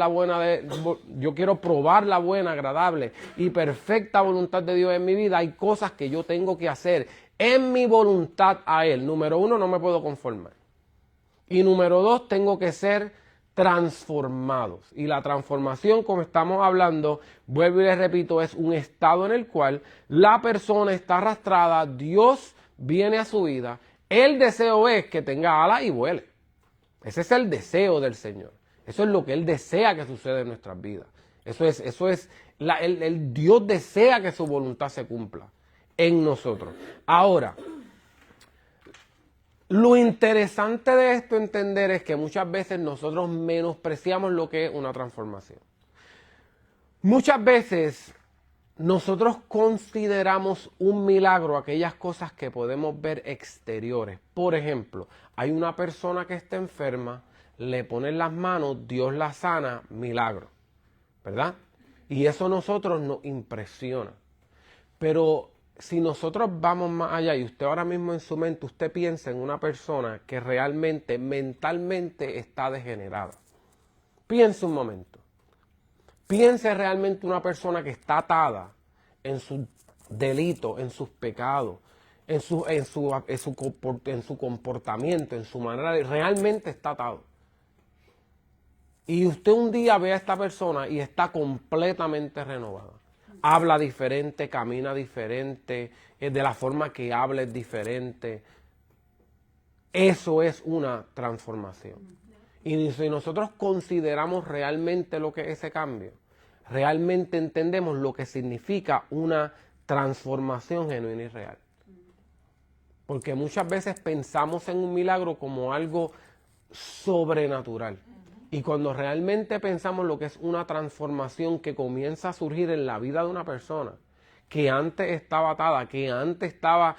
yo quiero probar la buena, agradable y perfecta voluntad de Dios en mi vida, hay cosas que yo tengo que hacer en mi voluntad a Él. Número 1, no me puedo conformar. Y número 2, tengo que ser transformados. Y la transformación, como estamos hablando, vuelvo y les repito, es un estado en el cual la persona está arrastrada, Dios viene a su vida, el deseo es que tenga alas y vuele. Ese es el deseo del Señor. Eso es lo que Él desea que suceda en nuestras vidas. El Dios desea que su voluntad se cumpla en nosotros. Ahora, lo interesante de esto entender es que muchas veces nosotros menospreciamos lo que es una transformación. Muchas veces nosotros consideramos un milagro aquellas cosas que podemos ver exteriores. Por ejemplo, hay una persona que está enferma, le ponen las manos, Dios la sana, milagro, ¿verdad? Y eso a nosotros nos impresiona. Pero si nosotros vamos más allá y usted ahora mismo en su mente, usted piensa en una persona que realmente mentalmente está degenerada. Piense un momento. Piense realmente una persona que está atada en su delito, en sus pecados, en su comportamiento, en su manera de realmente está atado. Y usted un día ve a esta persona y está completamente renovada. Habla diferente, camina diferente, de la forma que habla es diferente. Eso es una transformación. Y si nosotros consideramos realmente lo que es ese cambio, realmente entendemos lo que significa una transformación genuina y real. Porque muchas veces pensamos en un milagro como algo sobrenatural. Y cuando realmente pensamos lo que es una transformación que comienza a surgir en la vida de una persona, que antes estaba atada, que antes estaba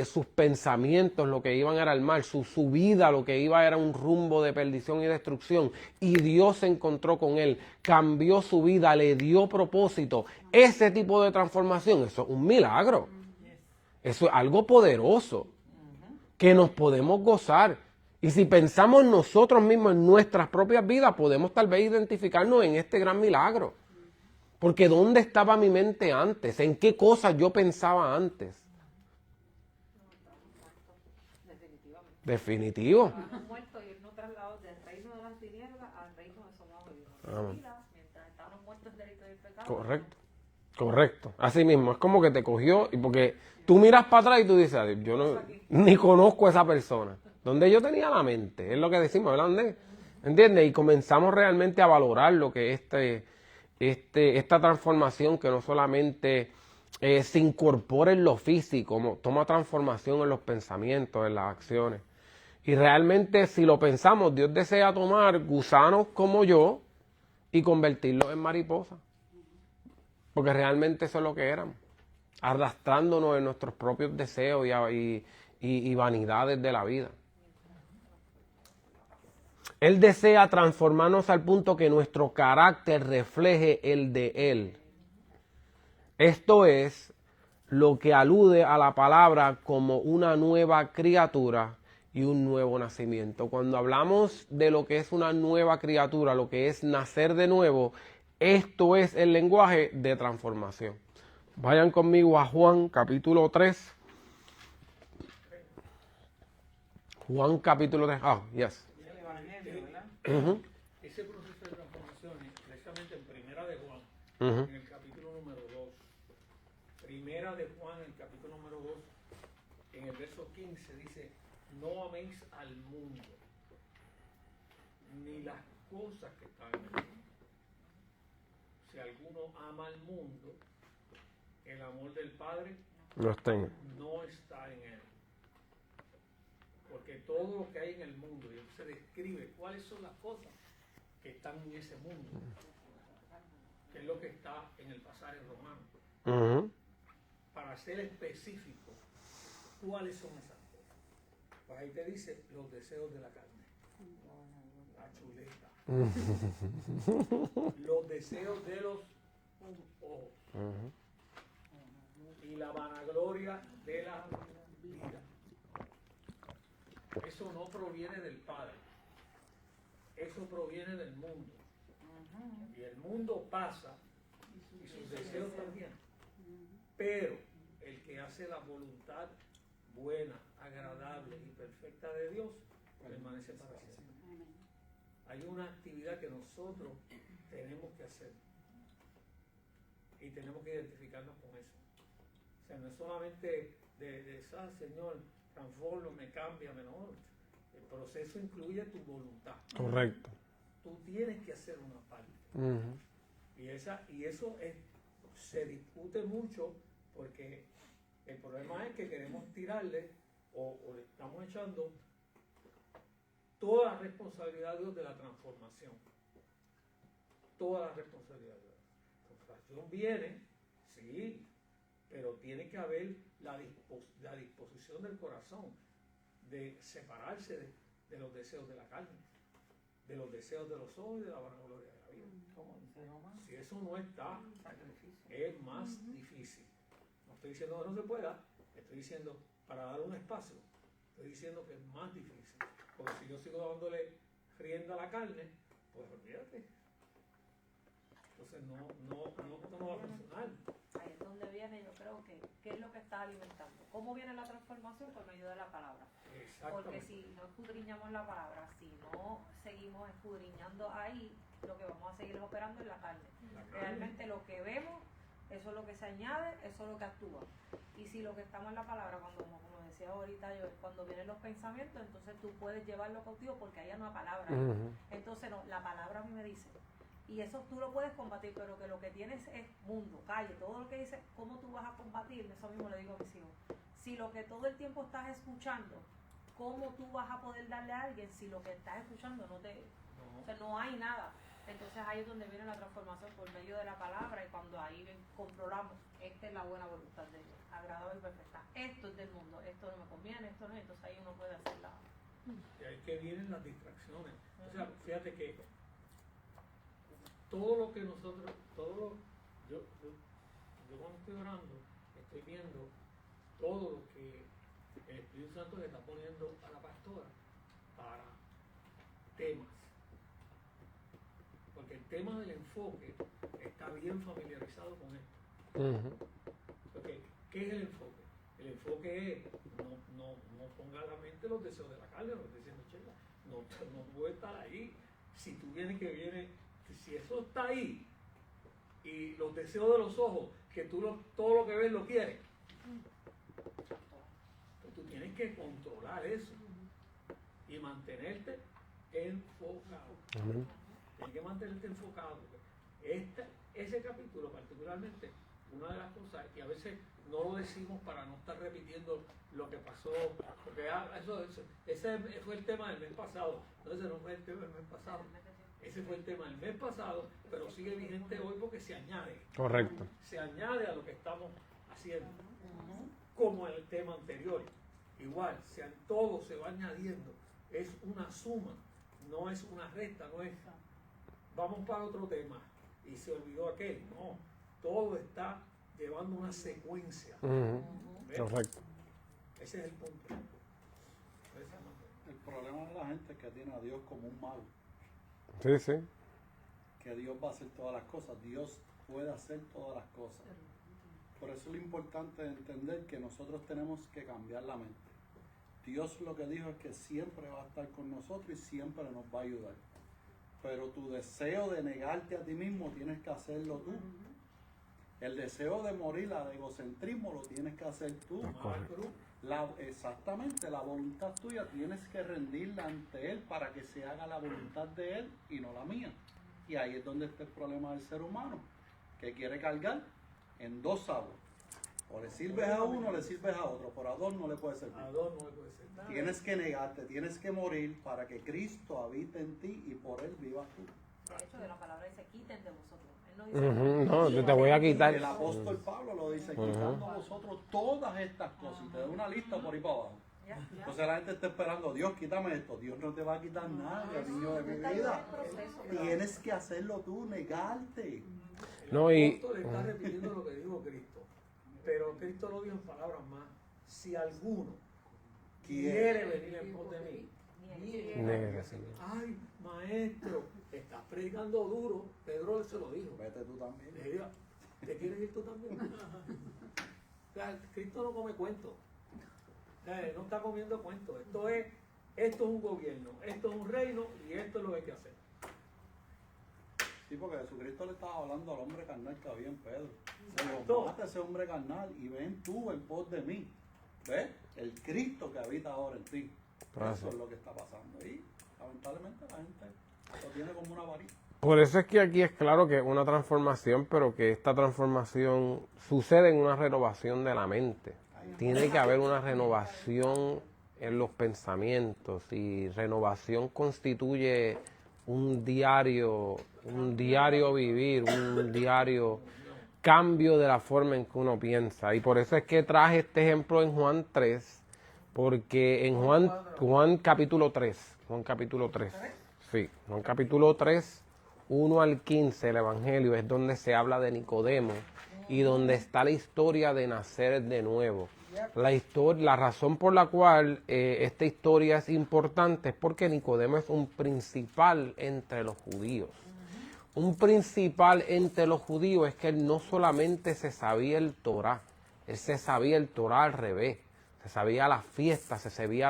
sus pensamientos lo que iban era al mal, su vida lo que iba era un rumbo de perdición y destrucción, y Dios se encontró con él, cambió su vida, le dio propósito. Ese tipo de transformación, eso es un milagro. Eso es algo poderoso que nos podemos gozar. Y si pensamos nosotros mismos en nuestras propias vidas, podemos tal vez identificarnos en este gran milagro. Porque ¿dónde estaba mi mente antes? ¿En qué cosas yo pensaba antes? Definitivo. Estamos muertos y nos trasladó del reino de las tinieblas al reino de su amado Hijo. Mientras estábamos muertos en delito y pecado. Correcto. Correcto. Así mismo. Es como que te cogió y porque tú miras para atrás y tú dices, yo no, ni conozco a esa persona. ¿Dónde yo tenía la mente? Es lo que decimos, ¿verdad? ¿Entiendes? Y comenzamos realmente a valorar lo que esta transformación que no solamente se incorpora en lo físico, toma transformación en los pensamientos, en las acciones. Y realmente si lo pensamos, Dios desea tomar gusanos como yo y convertirlos en mariposas. Porque realmente eso es lo que éramos, arrastrándonos en nuestros propios deseos y vanidades de la vida. Él desea transformarnos al punto que nuestro carácter refleje el de Él. Esto es lo que alude a la palabra como una nueva criatura y un nuevo nacimiento. Cuando hablamos de lo que es una nueva criatura, lo que es nacer de nuevo, esto es el lenguaje de transformación. Vayan conmigo a Juan capítulo 3. Juan capítulo 3. Yes. Ese proceso de transformación es precisamente en Primera de Juan, en el capítulo número 2. Primera de Juan, en el capítulo número 2, en el verso 15 dice, no améis al mundo, ni las cosas que están en el mundo. Si alguno ama al mundo, el amor del Padre no está en él. Porque todo lo que hay en el mundo, y él se describe cuáles son las cosas que están en ese mundo, que es lo que está en el pasaje romano. Para ser específico, ¿cuáles son esas cosas? Pues ahí te dice los deseos de la carne, la chuleta, los deseos de los ojos y la vanagloria de la vida. Eso no proviene del Padre, eso proviene del mundo. Y el mundo pasa y sus deseos también. Pero el que hace la voluntad buena, agradable y perfecta de Dios permanece para siempre. Hay una actividad que nosotros tenemos que hacer y tenemos que identificarnos con eso. O sea, no es solamente de Señor, transfórmame, cámbiame, no. El proceso incluye tu voluntad. Correcto. Tú tienes que hacer una parte. Y eso se discute mucho porque el problema es que queremos tirarle o le estamos echando toda la responsabilidad a Dios de la transformación. Toda la responsabilidad de Dios. La transformación viene, sí, pero tiene que haber la disposición del corazón de separarse de los deseos de la carne, de los deseos de los ojos y de la vanagloria de la vida. Si eso no está, es más difícil. No estoy diciendo que no se pueda, estoy diciendo para dar un espacio, estoy diciendo que es más difícil. Porque si yo sigo dándole rienda a la carne, pues olvídate. Entonces no va a funcionar. Ahí es donde viene, yo creo que, ¿qué es lo que está alimentando? ¿Cómo viene la transformación? Por medio de la palabra. Porque si no escudriñamos la palabra, si no seguimos escudriñando ahí, lo que vamos a seguir es operando en la carne. Realmente lo que vemos Eso es lo que se añade, eso es lo que actúa. Y si lo que estamos en la palabra, como decía ahorita yo, cuando vienen los pensamientos, entonces tú puedes llevarlo cautivo porque hay una palabra. Entonces no, la palabra a mí me dice. Y eso tú lo puedes combatir, pero que lo que tienes es mundo, calle, todo lo que dice, ¿cómo tú vas a combatir? Eso mismo le digo a mis hijos. Si lo que todo el tiempo estás escuchando, ¿cómo tú vas a poder darle a alguien si lo que estás escuchando no te... O sea, no hay nada. Entonces ahí es donde viene la transformación por medio de la palabra y cuando ahí controlamos, esta es la buena voluntad de Dios, agradable y perfecta. Esto es del mundo, esto no me conviene, esto no, entonces ahí uno puede hacer la... Y ahí que vienen las distracciones. O sea, fíjate que todo lo que nosotros, yo cuando estoy orando, estoy viendo todo lo que el Espíritu Santo le está poniendo a la pastora para temas. Porque el tema del enfoque está bien familiarizado con esto. Porque, ¿qué es el enfoque? El enfoque es no ponga a la mente los deseos de la carne, lo que estoy diciendo Chela. No puede estar ahí. Si tú vienes si eso está ahí, y los deseos de los ojos, que todo lo que ves lo quieres, pues tú tienes que controlar eso y mantenerte enfocado. Tienes que mantenerte enfocado. Ese capítulo particularmente, una de las cosas, y a veces no lo decimos para no estar repitiendo lo que pasó, porque ese fue el tema del mes pasado, entonces no fue el tema del mes pasado. Ese fue el tema del mes pasado, pero sigue vigente hoy porque se añade. Correcto. Se añade a lo que estamos haciendo. Como el tema anterior. Igual, todo se va añadiendo. Es una suma, no es una resta, no es vamos para otro tema y se olvidó aquel. No, todo está llevando una secuencia. Correcto. Ese es el punto. El problema de la gente es que tiene a Dios como un mago. Sí, sí. Que Dios va a hacer todas las cosas. Dios puede hacer todas las cosas. Por eso es lo importante de entender que nosotros tenemos que cambiar la mente. Dios lo que dijo es que siempre va a estar con nosotros y siempre nos va a ayudar. Pero tu deseo de negarte a ti mismo tienes que hacerlo tú. El deseo de morir al egocentrismo lo tienes que hacer tú. Exactamente, la voluntad tuya tienes que rendirla ante Él para que se haga la voluntad de Él y no la mía. Y ahí es donde está el problema del ser humano, que quiere cargar en dos aguas. O le sirves a uno o le sirves a otro, pero a dos no le puede servir. A dos no le puede servir. Tienes que negarte, tienes que morir para que Cristo habite en ti y por Él vivas tú. De hecho, de la palabra dice, quiten de vosotros. Él no dice, No, yo te voy a quitar. El apóstol Pablo lo dice, quitando vosotros todas estas cosas. Y te da una lista por ahí para abajo. Entonces la gente está esperando, Dios, quítame esto. Dios no te va a quitar nada, niño de mi vida. Tienes que hacerlo tú, negarte. No, el apóstol está repitiendo lo que dijo Cristo. Pero Cristo lo dijo en palabras más. Si alguno quiere venir en pos de mí, ay, maestro, estás predicando duro. Pedro se lo dijo. Vete tú también. Le dijo, ¿te quieres ir tú también? O sea, Cristo no come cuentos. O sea, no está comiendo cuentos. Esto es un gobierno, esto es un reino y esto es lo que hay que hacer. Sí, porque Jesucristo le estaba hablando al hombre carnal que había en Pedro. Le dijo, mata a ese hombre carnal y ven tú en pos de mí. ¿Ves? El Cristo que habita ahora en ti. Eso es lo que está pasando. Y lamentablemente la gente lo tiene como una varita. Por eso es que aquí es claro que es una transformación, pero que esta transformación sucede en una renovación de la mente. Tiene que haber una renovación en los pensamientos y renovación constituye un diario vivir, un diario cambio de la forma en que uno piensa. Y por eso es que traje este ejemplo en Juan 3, porque en Juan capítulo 3, Juan capítulo 3, sí, Juan capítulo 3, 1 al 15, el Evangelio es donde se habla de Nicodemo y donde está la historia de nacer de nuevo. La razón por la cual esta historia es importante es porque Nicodemo es un principal entre los judíos. Un principal entre los judíos es que él no solamente se sabía el Torá, él se sabía el Torá al revés, se sabía las fiestas, se sabía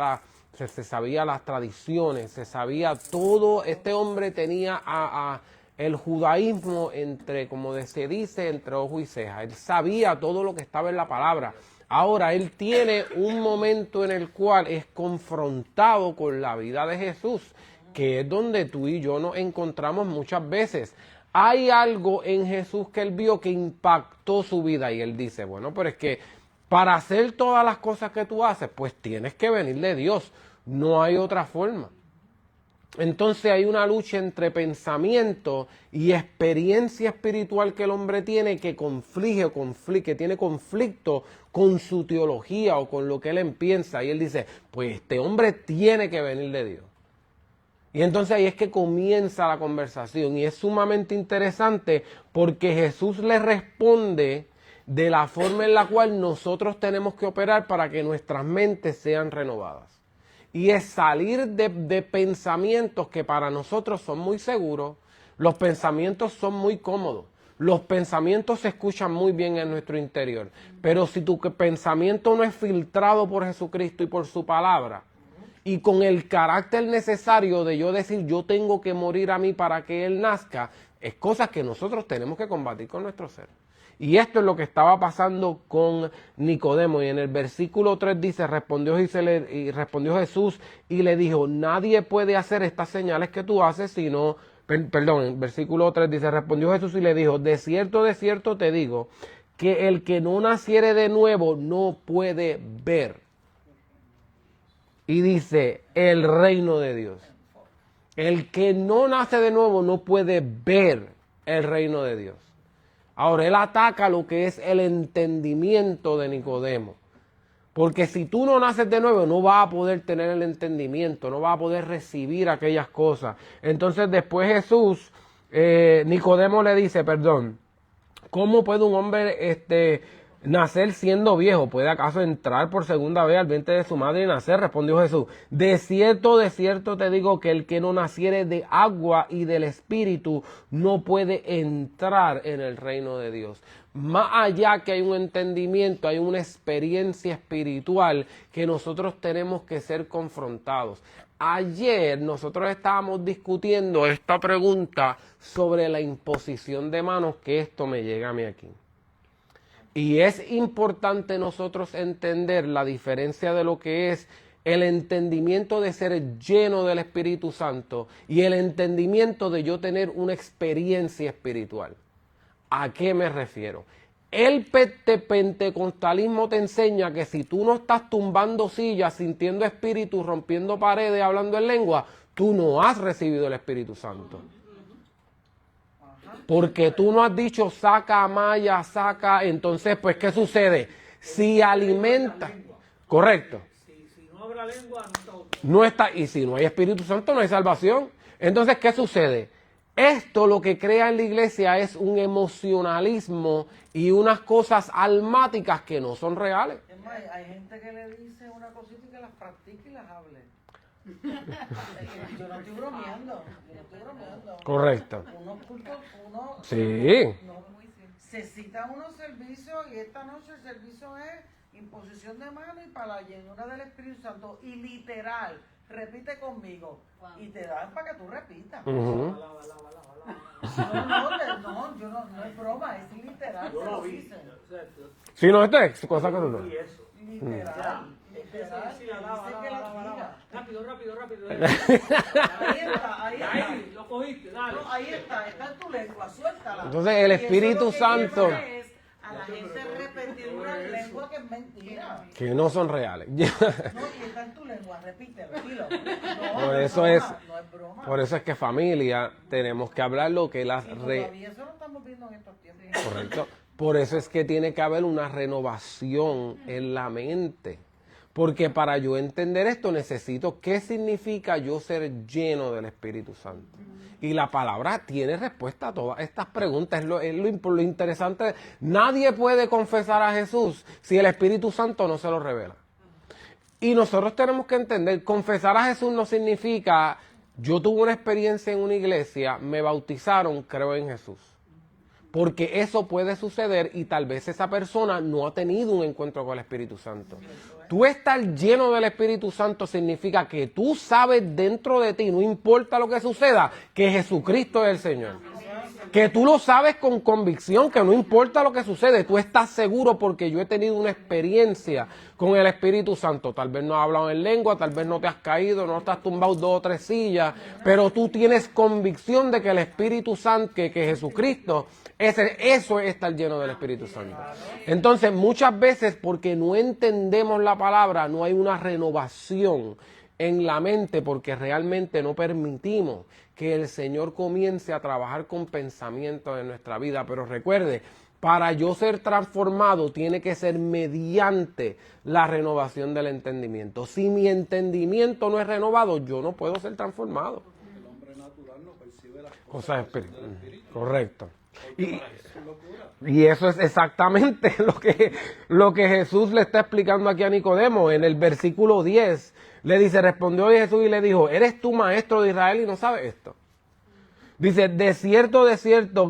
las tradiciones, se sabía todo. Este hombre tenía el judaísmo entre, como se dice, entre ojo y ceja. Él sabía todo lo que estaba en la palabra. Ahora, él tiene un momento en el cual es confrontado con la vida de Jesús, que es donde tú y yo nos encontramos muchas veces. Hay algo en Jesús que él vio que impactó su vida y él dice, bueno, pero es que para hacer todas las cosas que tú haces, pues tienes que venir de Dios. No hay otra forma. Entonces hay una lucha entre pensamiento y experiencia espiritual que el hombre tiene que que tiene conflicto con su teología o con lo que él piensa. Y él dice, pues este hombre tiene que venir de Dios. Y entonces ahí es que comienza la conversación y es sumamente interesante porque Jesús le responde de la forma en la cual nosotros tenemos que operar para que nuestras mentes sean renovadas. Y es salir de pensamientos que para nosotros son muy seguros, los pensamientos son muy cómodos, los pensamientos se escuchan muy bien en nuestro interior, pero si tu pensamiento no es filtrado por Jesucristo y por su palabra, y con el carácter necesario de yo decir yo tengo que morir a mí para que Él nazca, es cosas que nosotros tenemos que combatir con nuestro ser. Y esto es lo que estaba pasando con Nicodemo. Y en el versículo 3 dice, respondió Jesús y le dijo, nadie puede hacer estas señales que tú haces, sino, perdón, en versículo 3 dice, respondió Jesús y le dijo, de cierto te digo, que el que no naciere de nuevo no puede ver. Y dice, el reino de Dios. El que no nace de nuevo no puede ver el reino de Dios. Ahora, él ataca lo que es el entendimiento de Nicodemo. Porque si tú no naces de nuevo, no vas a poder tener el entendimiento, no vas a poder recibir aquellas cosas. Entonces, después Jesús, Nicodemo le dice, ¿cómo puede un hombre nacer siendo viejo? ¿Puede acaso entrar por segunda vez al vientre de su madre y nacer? Respondió Jesús, de cierto te digo que el que no naciere de agua y del Espíritu no puede entrar en el reino de Dios. Más allá que hay un entendimiento, hay una experiencia espiritual que nosotros tenemos que ser confrontados. Ayer nosotros estábamos discutiendo esta pregunta sobre la imposición de manos, que esto me llega a mí aquí. Y es importante nosotros entender la diferencia de lo que es el entendimiento de ser lleno del Espíritu Santo y el entendimiento de yo tener una experiencia espiritual. ¿A qué me refiero? El pentecostalismo te enseña que si tú no estás tumbando sillas, sintiendo espíritu, rompiendo paredes, hablando en lengua, tú no has recibido el Espíritu Santo. Porque tú no has dicho saca maya, saca, entonces pues ¿qué sucede? Si alimenta, correcto. Si no habla lengua, no está, y si no hay Espíritu Santo, no hay salvación. Entonces, ¿qué sucede? Esto lo que crea en la iglesia es un emocionalismo y unas cosas almáticas que no son reales. Es más, hay gente que le dice una cosita y que las practique y las hable. Yo no estoy bromeando, Correcto. Unos cultos, Sí. Se citan unos servicios y esta noche el servicio es imposición de mano y para la llenura del Espíritu Santo. Y literal, repite conmigo. Y te dan para que tú repitas. Uh-huh. No es broma, es literal. Yo lo vi. Dicen. Sí, no, esto es cosa que no. Literal. Sí, alaba. Rápido. Ahí, lo cogiste, dale. No, ahí está en tu lengua, suéltala. Entonces el Espíritu Santo, A la gente repetir una lengua que es mentira. que no son reales. No, y está en tu lengua, repítelo, dilo. Por eso es que familia, tenemos que hablar lo que las... Todavía eso lo estamos viendo en estos tiempos. Correcto. Por eso es que tiene que haber una renovación en la mente. Porque para yo entender esto necesito qué significa yo ser lleno del Espíritu Santo. Y la palabra tiene respuesta a todas estas preguntas. Lo interesante. Nadie puede confesar a Jesús si el Espíritu Santo no se lo revela. Y nosotros tenemos que entender, confesar a Jesús no significa, yo tuve una experiencia en una iglesia, me bautizaron, creo en Jesús. Porque eso puede suceder y tal vez esa persona no ha tenido un encuentro con el Espíritu Santo. Tú estar lleno del Espíritu Santo significa que tú sabes dentro de ti, no importa lo que suceda, que Jesucristo es el Señor. Que tú lo sabes con convicción, que no importa lo que sucede, tú estás seguro porque yo he tenido una experiencia con el Espíritu Santo. Tal vez no has hablado en lengua, tal vez no te has caído, no te has tumbado 2 o 3 sillas, pero tú tienes convicción de que el Espíritu Santo, que Jesucristo, eso es estar lleno del Espíritu Santo. Entonces, muchas veces porque no entendemos la palabra, no hay una renovación en la mente porque realmente no permitimos que el Señor comience a trabajar con pensamientos en nuestra vida. Pero recuerde, para yo ser transformado tiene que ser mediante la renovación del entendimiento. Si mi entendimiento no es renovado, yo no puedo ser transformado. El hombre natural no percibe las Cosas cosas del espíritu. Correcto. Porque para eso es locura. Y eso es exactamente lo que Jesús le está explicando aquí a Nicodemo en el versículo 10. Le dice, respondió Jesús y le dijo, ¿eres tú maestro de Israel y no sabes esto? Dice, de cierto,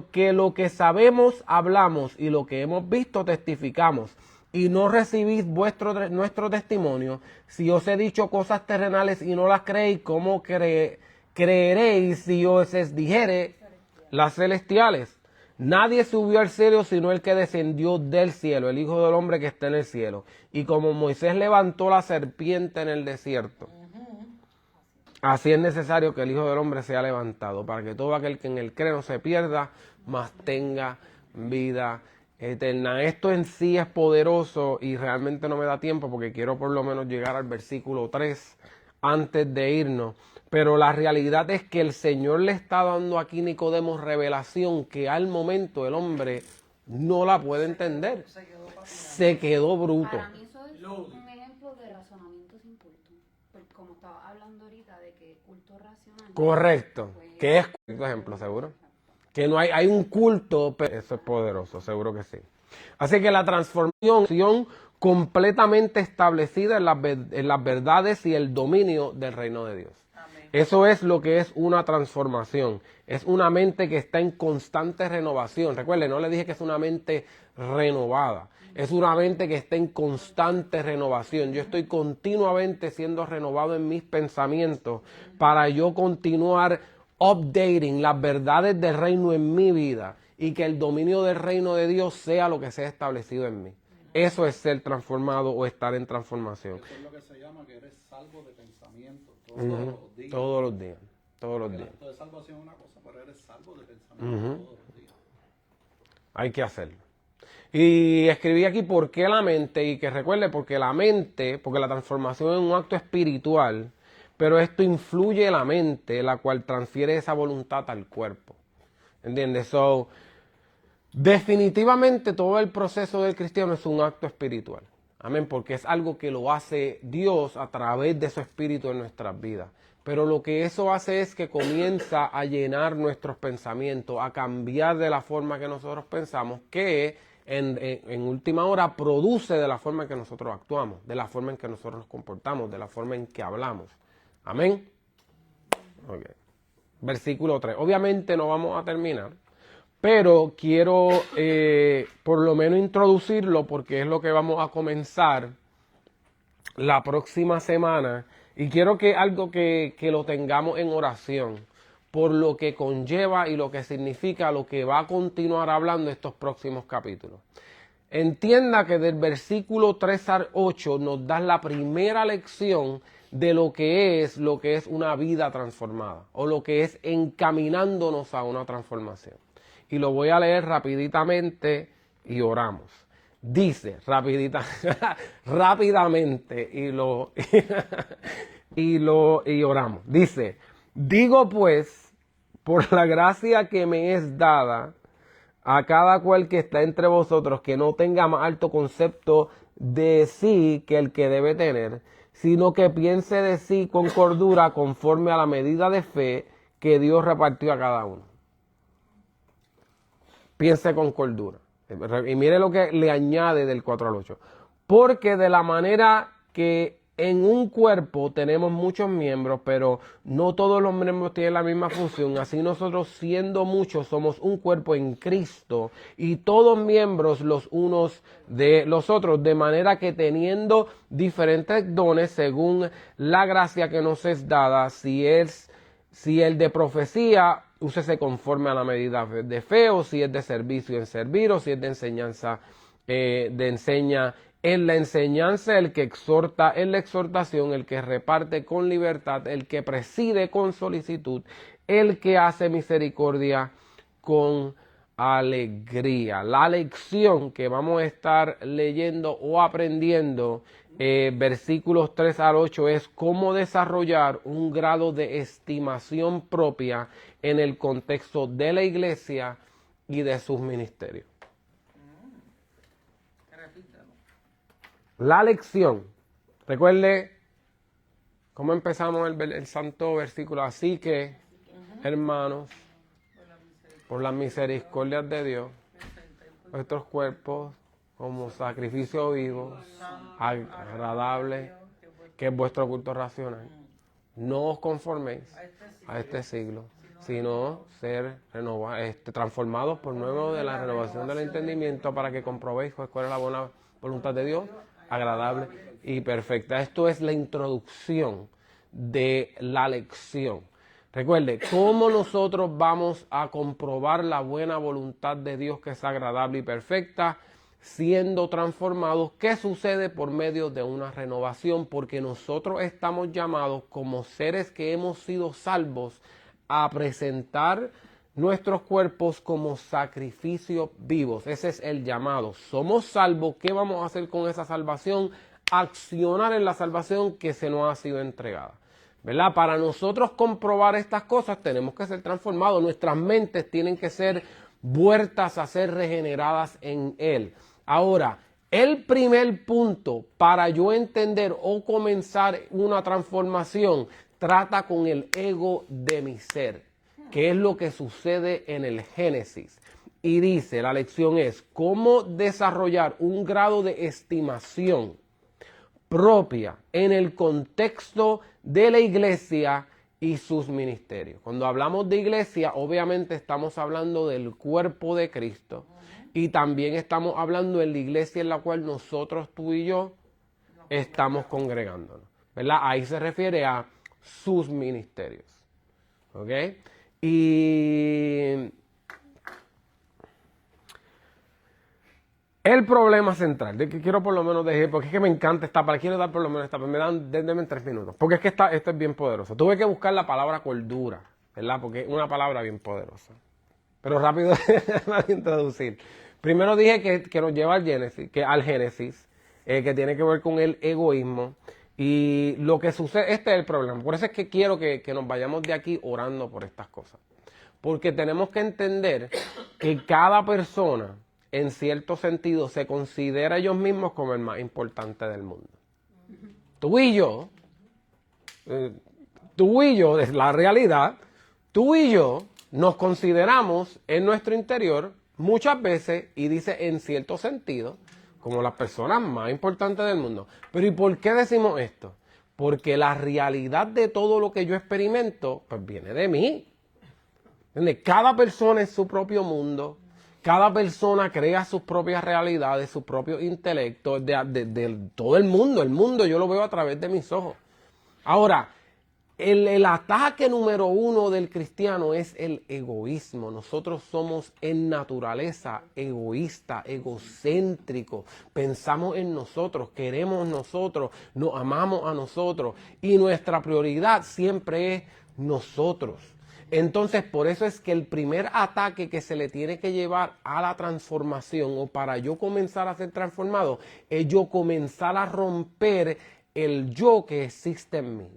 que lo que sabemos hablamos y lo que hemos visto testificamos. Y no recibís nuestro testimonio. Si os he dicho cosas terrenales y no las creéis, ¿cómo creeréis si os dijere las celestiales? Nadie subió al cielo sino el que descendió del cielo, el Hijo del Hombre que está en el cielo. Y como Moisés levantó la serpiente en el desierto, así es necesario que el Hijo del Hombre sea levantado, para que todo aquel que en él cree no se pierda, mas tenga vida eterna. Esto en sí es poderoso y realmente no me da tiempo porque quiero por lo menos llegar al versículo 3 antes de irnos. Pero la realidad es que el Señor le está dando aquí a Nicodemo revelación que al momento el hombre no la puede entender. Se quedó bruto. Para mí eso es un ejemplo de razonamiento sin culto. Porque como estaba hablando ahorita de que culto racional. Correcto. Pues, Que es un ejemplo, seguro. Que no hay un culto, pero eso es poderoso, seguro que sí. Así que la transformación completamente establecida en las verdades y el dominio del reino de Dios. Eso es lo que es una transformación. Es una mente que está en constante renovación. Recuerden, no le dije que es una mente renovada. Es una mente que está en constante renovación. Yo estoy continuamente siendo renovado en mis pensamientos para yo continuar updating las verdades del reino en mi vida y que el dominio del reino de Dios sea lo que sea establecido en mí. Eso es ser transformado o estar en transformación. Eso es lo que se llama que eres salvo de pensamiento Todos los días. Todos los días. Esto de salvación es una cosa, pero eres salvo de pensamiento todos los días. Hay que hacerlo. Y escribí aquí por qué la mente, y que recuerde, porque la transformación es un acto espiritual, pero esto influye en la mente, la cual transfiere esa voluntad al cuerpo. ¿Entiendes? So, definitivamente todo el proceso del cristiano es un acto espiritual. Amén, porque es algo que lo hace Dios a través de su espíritu en nuestras vidas. Pero lo que eso hace es que comienza a llenar nuestros pensamientos, a cambiar de la forma que nosotros pensamos, que en última hora produce de la forma en que nosotros actuamos, de la forma en que nosotros nos comportamos, de la forma en que hablamos. Amén. Okay. Versículo 3. Obviamente no vamos a terminar, pero quiero por lo menos introducirlo porque es lo que vamos a comenzar la próxima semana. Y quiero que algo que lo tengamos en oración por lo que conlleva y lo que significa lo que va a continuar hablando estos próximos capítulos. Entienda que del versículo 3 al 8 nos da la primera lección de lo que es una vida transformada o lo que es encaminándonos a una transformación. Y lo voy a leer rapiditamente y oramos. Dice, rápidamente y oramos. Dice, digo pues, por la gracia que me es dada a cada cual que está entre vosotros, que no tenga más alto concepto de sí que el que debe tener, sino que piense de sí con cordura conforme a la medida de fe que Dios repartió a cada uno. Piense con cordura. Y mire lo que le añade del 4 al 8. Porque de la manera que en un cuerpo tenemos muchos miembros, pero no todos los miembros tienen la misma función. Así nosotros, siendo muchos, somos un cuerpo en Cristo y todos miembros los unos de los otros, de manera que teniendo diferentes dones según la gracia que nos es dada, si el de profecía, úsese conforme a la medida de fe, o si es de servicio en servir, o si es de enseñanza, enseña en la enseñanza, el que exhorta en la exhortación, el que reparte con libertad, el que preside con solicitud, el que hace misericordia con alegría. La lección que vamos a estar leyendo o aprendiendo, versículos 3 al 8, es cómo desarrollar un grado de estimación propia en el contexto de la iglesia y de sus ministerios. La lección, recuerde cómo empezamos el santo versículo. Así que, hermanos, por las misericordias de Dios, nuestros cuerpos como sacrificio vivo, agradable, que es vuestro culto racional. No os conforméis a este siglo, sino ser transformados por nuevo de la renovación del entendimiento, para que comprobéis cuál es la buena voluntad de Dios, agradable y perfecta. Esto es la introducción de la lección. Recuerde, ¿cómo nosotros vamos a comprobar la buena voluntad de Dios, que es agradable y perfecta? Siendo transformados. ¿Qué sucede? Por medio de una renovación, porque nosotros estamos llamados, como seres que hemos sido salvos, a presentar nuestros cuerpos como sacrificios vivos. Ese es el llamado. Somos salvos. ¿Qué vamos a hacer con esa salvación? Accionar en la salvación que se nos ha sido entregada, ¿verdad? Para nosotros comprobar estas cosas tenemos que ser transformados. Nuestras mentes tienen que ser vueltas a ser regeneradas en Él. Ahora, el primer punto para yo entender o comenzar una transformación trata con el ego de mi ser, que es lo que sucede en el Génesis. Y dice, la lección es cómo desarrollar un grado de estimación propia en el contexto de la iglesia y sus ministerios. Cuando hablamos de iglesia, obviamente estamos hablando del cuerpo de Cristo, y también estamos hablando de la iglesia en la cual nosotros, tú y yo, estamos congregándonos, ¿verdad? Ahí se refiere a sus ministerios, ¿ok? Y el problema central, de que quiero por lo menos decir, porque es que me encanta esta palabra, quiero dar por lo menos esta palabra, denme 3 minutos, porque es que esto es bien poderoso. Tuve que buscar la palabra cordura, ¿verdad? Porque es una palabra bien poderosa. Pero rápido para introducir. Primero dije que nos lleva al Génesis, que tiene que ver con el egoísmo. Y lo que sucede, este es el problema. Por eso es que quiero que nos vayamos de aquí orando por estas cosas. Porque tenemos que entender que cada persona, en cierto sentido, se considera ellos mismos como el más importante del mundo. Tú y yo, es la realidad, tú y yo nos consideramos en nuestro interior muchas veces, y dice en cierto sentido, como las personas más importantes del mundo. Pero ¿y por qué decimos esto? Porque la realidad de todo lo que yo experimento, pues viene de mí. ¿Entiendes? Cada persona es su propio mundo, cada persona crea sus propias realidades, su propio intelecto, de todo el mundo yo lo veo a través de mis ojos. Ahora, el ataque número 1 del cristiano es el egoísmo. Nosotros somos en naturaleza egoísta, egocéntrico. Pensamos en nosotros, queremos nosotros, nos amamos a nosotros. Y nuestra prioridad siempre es nosotros. Entonces, por eso es que el primer ataque que se le tiene que llevar a la transformación, o para yo comenzar a ser transformado, es yo comenzar a romper el yo que existe en mí.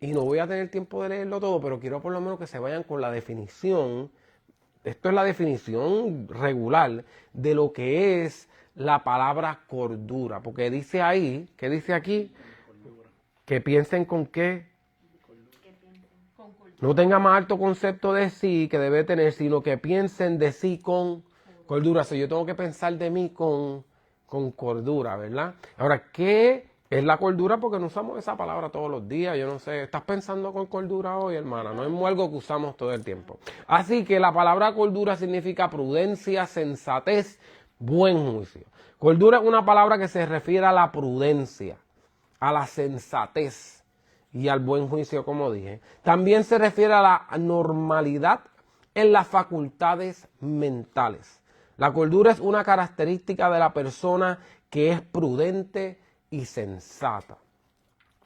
Y no voy a tener tiempo de leerlo todo, pero quiero por lo menos que se vayan con la definición. Esto es la definición regular de lo que es la palabra cordura. Porque dice ahí, ¿qué dice aquí? Que piensen con qué. No tenga más alto concepto de sí que debe tener, sino que piensen de sí con cordura. O sea, yo tengo que pensar de mí con cordura, ¿verdad? Ahora, ¿qué es la cordura? Porque no usamos esa palabra todos los días. Yo no sé, ¿estás pensando con cordura hoy, hermana? No es algo que usamos todo el tiempo. Así que la palabra cordura significa prudencia, sensatez, buen juicio. Cordura es una palabra que se refiere a la prudencia, a la sensatez. y al buen juicio, como dije. También se refiere a la normalidad en las facultades mentales. La cordura es una característica de la persona que es prudente y sensata.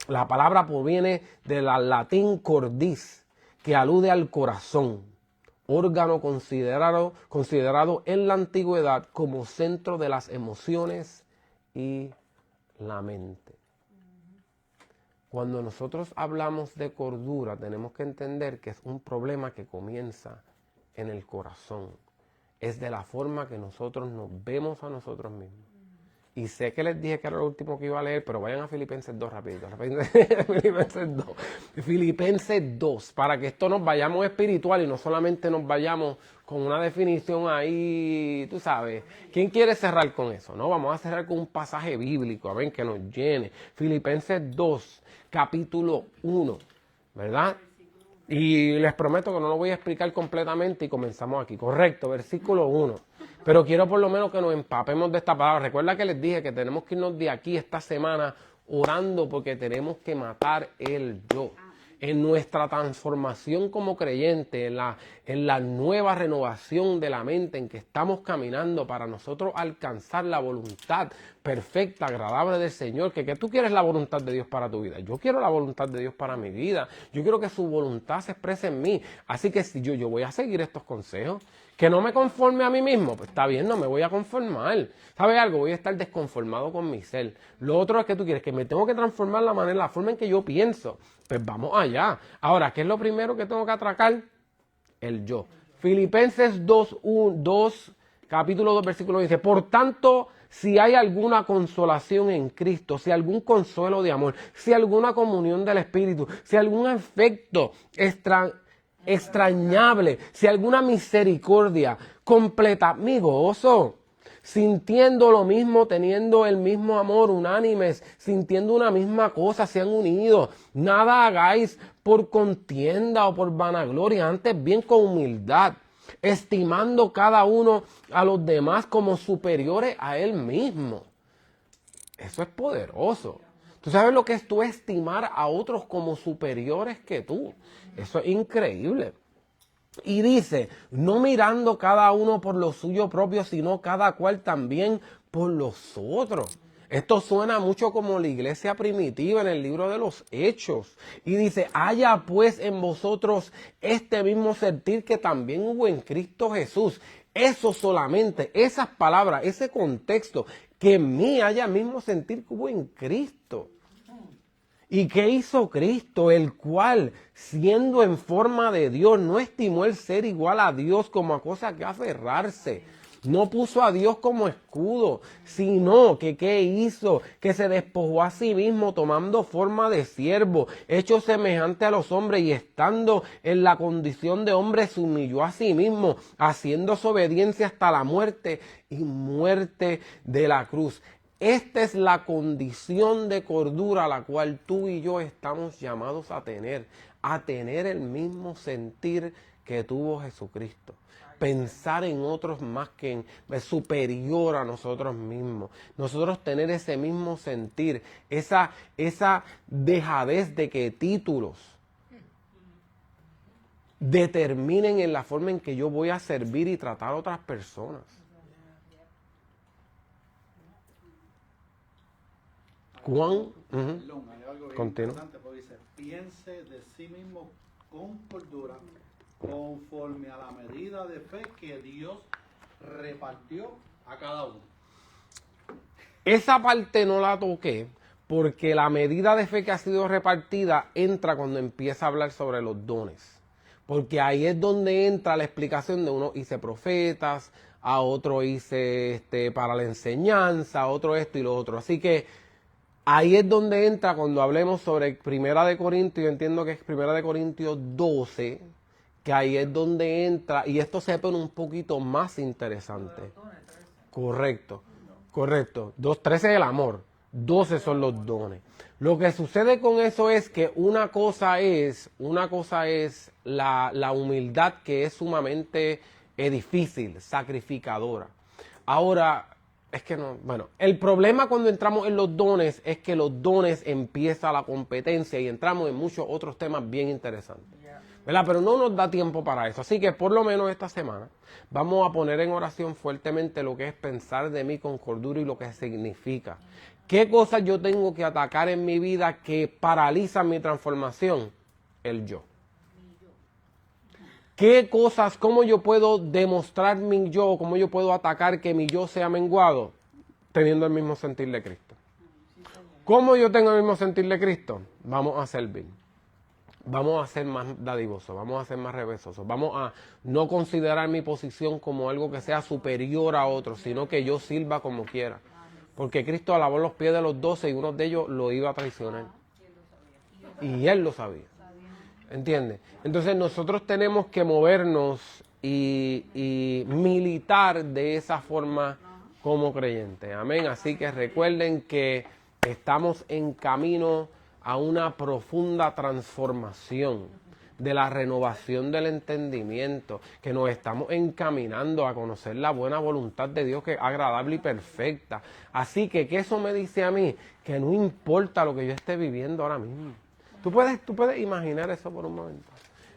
La palabra proviene del latín cordis, que alude al corazón, órgano considerado en la antigüedad como centro de las emociones y la mente. Cuando nosotros hablamos de cordura, tenemos que entender que es un problema que comienza en el corazón. Es de la forma que nosotros nos vemos a nosotros mismos. Y sé que les dije que era lo último que iba a leer, pero vayan a Filipenses 2 rapidito. Filipenses 2, para que esto nos vayamos espiritual y no solamente nos vayamos con una definición ahí, tú sabes. ¿Quién quiere cerrar con eso? No, vamos a cerrar con un pasaje bíblico, a ver, que nos llene. Filipenses 2, capítulo 1, ¿verdad? Y les prometo que no lo voy a explicar completamente y comenzamos aquí. Correcto, versículo 1. Pero quiero por lo menos que nos empapemos de esta palabra. Recuerda que les dije que tenemos que irnos de aquí esta semana orando porque tenemos que matar el yo. En nuestra transformación como creyente, en la nueva renovación de la mente en que estamos caminando para nosotros alcanzar la voluntad perfecta, agradable del Señor. Que tú quieres la voluntad de Dios para tu vida. Yo quiero la voluntad de Dios para mi vida. Yo quiero que su voluntad se exprese en mí. Así que si yo voy a seguir estos consejos. Que no me conforme a mí mismo, pues está bien, no me voy a conformar. ¿Sabes algo? Voy a estar desconformado con mi ser. Lo otro es que tú quieres, que me tengo que transformar la forma en que yo pienso. Pues vamos allá. Ahora, ¿qué es lo primero que tengo que atracar? El yo. Filipenses 2, capítulo 2, versículo 1 dice, por tanto, si hay alguna consolación en Cristo, si algún consuelo de amor, si alguna comunión del Espíritu, si algún afecto extrañable, si alguna misericordia, completa mi gozo, sintiendo lo mismo, teniendo el mismo amor, unánimes, sintiendo una misma cosa, sean unidos. Nada hagáis por contienda o por vanagloria, antes bien con humildad, estimando cada uno a los demás como superiores a él mismo. Eso es poderoso. ¿Tú sabes lo que es tú estimar a otros como superiores que tú? Eso es increíble. Y dice, no mirando cada uno por lo suyo propio, sino cada cual también por los otros. Esto suena mucho como la iglesia primitiva en el libro de los Hechos. Y dice, haya pues en vosotros este mismo sentir que también hubo en Cristo Jesús. Eso solamente, esas palabras, ese contexto, que en mí haya mismo sentir que hubo en Cristo. ¿Y qué hizo Cristo? El cual, siendo en forma de Dios, no estimó el ser igual a Dios como a cosa que aferrarse. No puso a Dios como escudo, sino que ¿qué hizo? Que se despojó a sí mismo tomando forma de siervo, hecho semejante a los hombres y estando en la condición de hombre se humilló a sí mismo, haciendo su obediencia hasta la muerte y muerte de la cruz. Esta es la condición de cordura a la cual tú y yo estamos llamados a tener el mismo sentir que tuvo Jesucristo. Pensar en otros más que superior a nosotros mismos. Nosotros tener ese mismo sentir, esa dejadez de que títulos determinen en la forma en que yo voy a servir y tratar a otras personas. Juan, Perdón, hay algo bien continúa. interesante, porque dice, piense de sí mismo con cordura, conforme a la medida de fe que Dios repartió a cada uno. Esa parte no la toqué porque la medida de fe que ha sido repartida entra cuando empieza a hablar sobre los dones. Porque ahí es donde entra la explicación de uno hice profetas, a otro hice para la enseñanza, a otro esto y lo otro. Así que ahí es donde entra cuando hablemos sobre Primera de Corintios, yo entiendo que es Primera de Corintios 12, que ahí es donde entra, y esto se pone un poquito más interesante. Correcto. 13 es el amor, 12 son los dones. Lo que sucede con eso es que una cosa es la humildad, que es sumamente difícil, sacrificadora. Ahora, es que no, bueno, el problema cuando entramos en los dones es que los dones empieza la competencia y entramos en muchos otros temas bien interesantes, ¿verdad? Pero no nos da tiempo para eso, así que por lo menos esta semana vamos a poner en oración fuertemente lo que es pensar de mí con cordura y lo que significa. ¿Qué cosas yo tengo que atacar en mi vida que paralizan mi transformación? El yo. ¿Qué cosas, cómo yo puedo demostrar mi yo, cómo yo puedo atacar que mi yo sea menguado? Teniendo el mismo sentir de Cristo. ¿Cómo yo tengo el mismo sentir de Cristo? Vamos a servir. Vamos a ser más dadivosos, vamos a ser más revesosos, vamos a no considerar mi posición como algo que sea superior a otro, sino que yo sirva como quiera. Porque Cristo lavó los pies de los 12 y uno de ellos lo iba a traicionar. Y él lo sabía. ¿Entiendes? Entonces nosotros tenemos que movernos y militar de esa forma como creyentes. Amén. Así que recuerden que estamos en camino a una profunda transformación de la renovación del entendimiento, que nos estamos encaminando a conocer la buena voluntad de Dios, que es agradable y perfecta. Así que eso me dice a mí que no importa lo que yo esté viviendo ahora mismo. Tú puedes imaginar eso por un momento.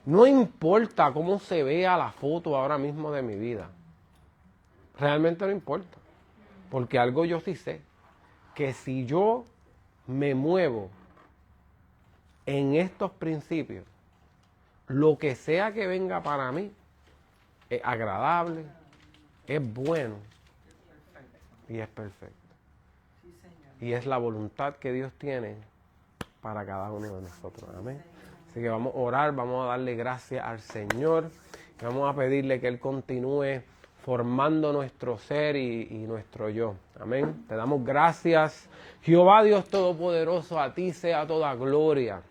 No importa cómo se vea la foto ahora mismo de mi vida. Realmente no importa. Porque algo yo sí sé, que si yo me muevo en estos principios, lo que sea que venga para mí es agradable, es bueno y es perfecto. Y es la voluntad que Dios tiene para cada uno de nosotros. Amén. Así que vamos a orar, vamos a darle gracias al Señor, y vamos a pedirle que Él continúe formando nuestro ser y nuestro yo. Amén. Te damos gracias, Jehová Dios Todopoderoso, a ti sea toda gloria,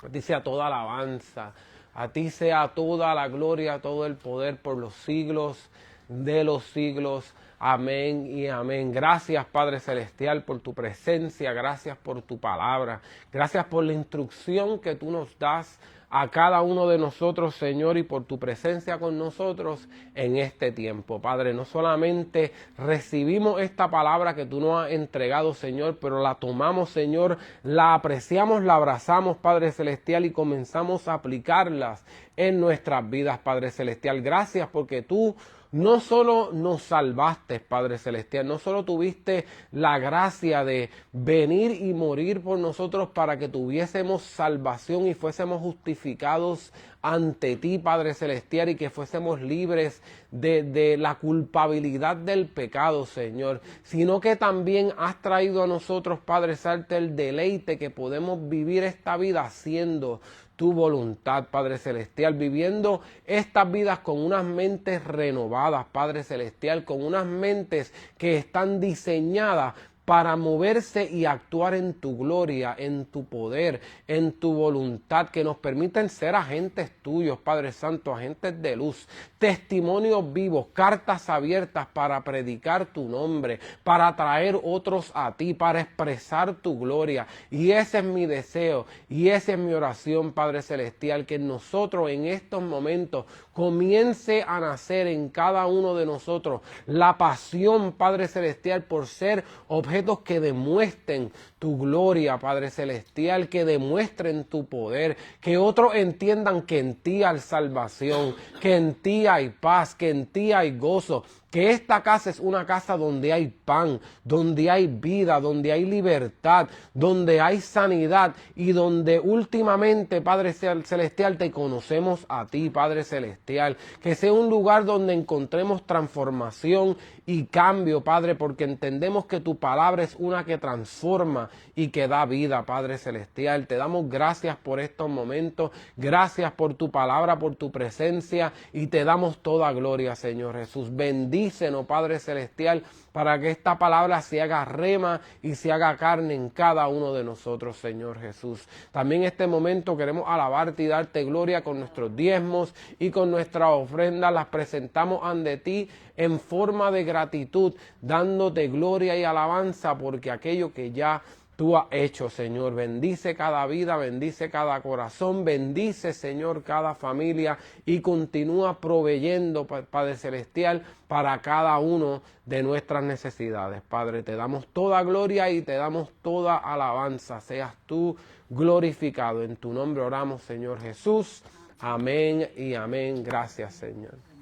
a ti sea toda alabanza, a ti sea toda la gloria, todo el poder por los siglos de los siglos. Amén y amén. Gracias, Padre Celestial, por tu presencia. Gracias por tu palabra. Gracias por la instrucción que tú nos das a cada uno de nosotros, Señor, y por tu presencia con nosotros en este tiempo. Padre, no solamente recibimos esta palabra que tú nos has entregado, Señor, pero la tomamos, Señor, la apreciamos, la abrazamos, Padre Celestial, y comenzamos a aplicarlas en nuestras vidas, Padre Celestial. Gracias porque tú no solo nos salvaste, Padre Celestial, no solo tuviste la gracia de venir y morir por nosotros para que tuviésemos salvación y fuésemos justificados ante ti, Padre Celestial, y que fuésemos libres de la culpabilidad del pecado, Señor, sino que también has traído a nosotros, Padre Santo, el deleite que podemos vivir esta vida haciendo tu voluntad, Padre Celestial, viviendo estas vidas con unas mentes renovadas, Padre Celestial, con unas mentes que están diseñadas para moverse y actuar en tu gloria, en tu poder, en tu voluntad, que nos permiten ser agentes tuyos, Padre Santo, agentes de luz, testimonios vivos, cartas abiertas para predicar tu nombre, para traer otros a ti, para expresar tu gloria. Y ese es mi deseo y esa es mi oración, Padre Celestial, que nosotros en estos momentos comience a nacer en cada uno de nosotros la pasión, Padre Celestial, por ser objetos que demuestren tu gloria, Padre Celestial, que demuestren tu poder, que otros entiendan que en ti hay salvación, que en ti hay paz, que en ti hay gozo, que esta casa es una casa donde hay pan, donde hay vida, donde hay libertad, donde hay sanidad y donde últimamente, Padre Celestial, te conocemos a ti, Padre Celestial. Que sea un lugar donde encontremos transformación y cambio, Padre, porque entendemos que tu palabra es una que transforma y que da vida, Padre Celestial. Te damos gracias por estos momentos, gracias por tu palabra, por tu presencia, y te damos toda gloria, Señor Jesús. Bendícenos, Padre Celestial, para que esta palabra se haga rema y se haga carne en cada uno de nosotros, Señor Jesús. También en este momento queremos alabarte y darte gloria con nuestros diezmos y con nuestras ofrendas. Las presentamos ante ti en forma de gratitud, dándote gloria y alabanza, porque aquello que ya tú has hecho, Señor. Bendice cada vida, bendice cada corazón, bendice, Señor, cada familia y continúa proveyendo, Padre Celestial, para cada uno de nuestras necesidades. Padre, te damos toda gloria y te damos toda alabanza. Seas tú glorificado. En tu nombre oramos, Señor Jesús. Amén y amén. Gracias, Señor.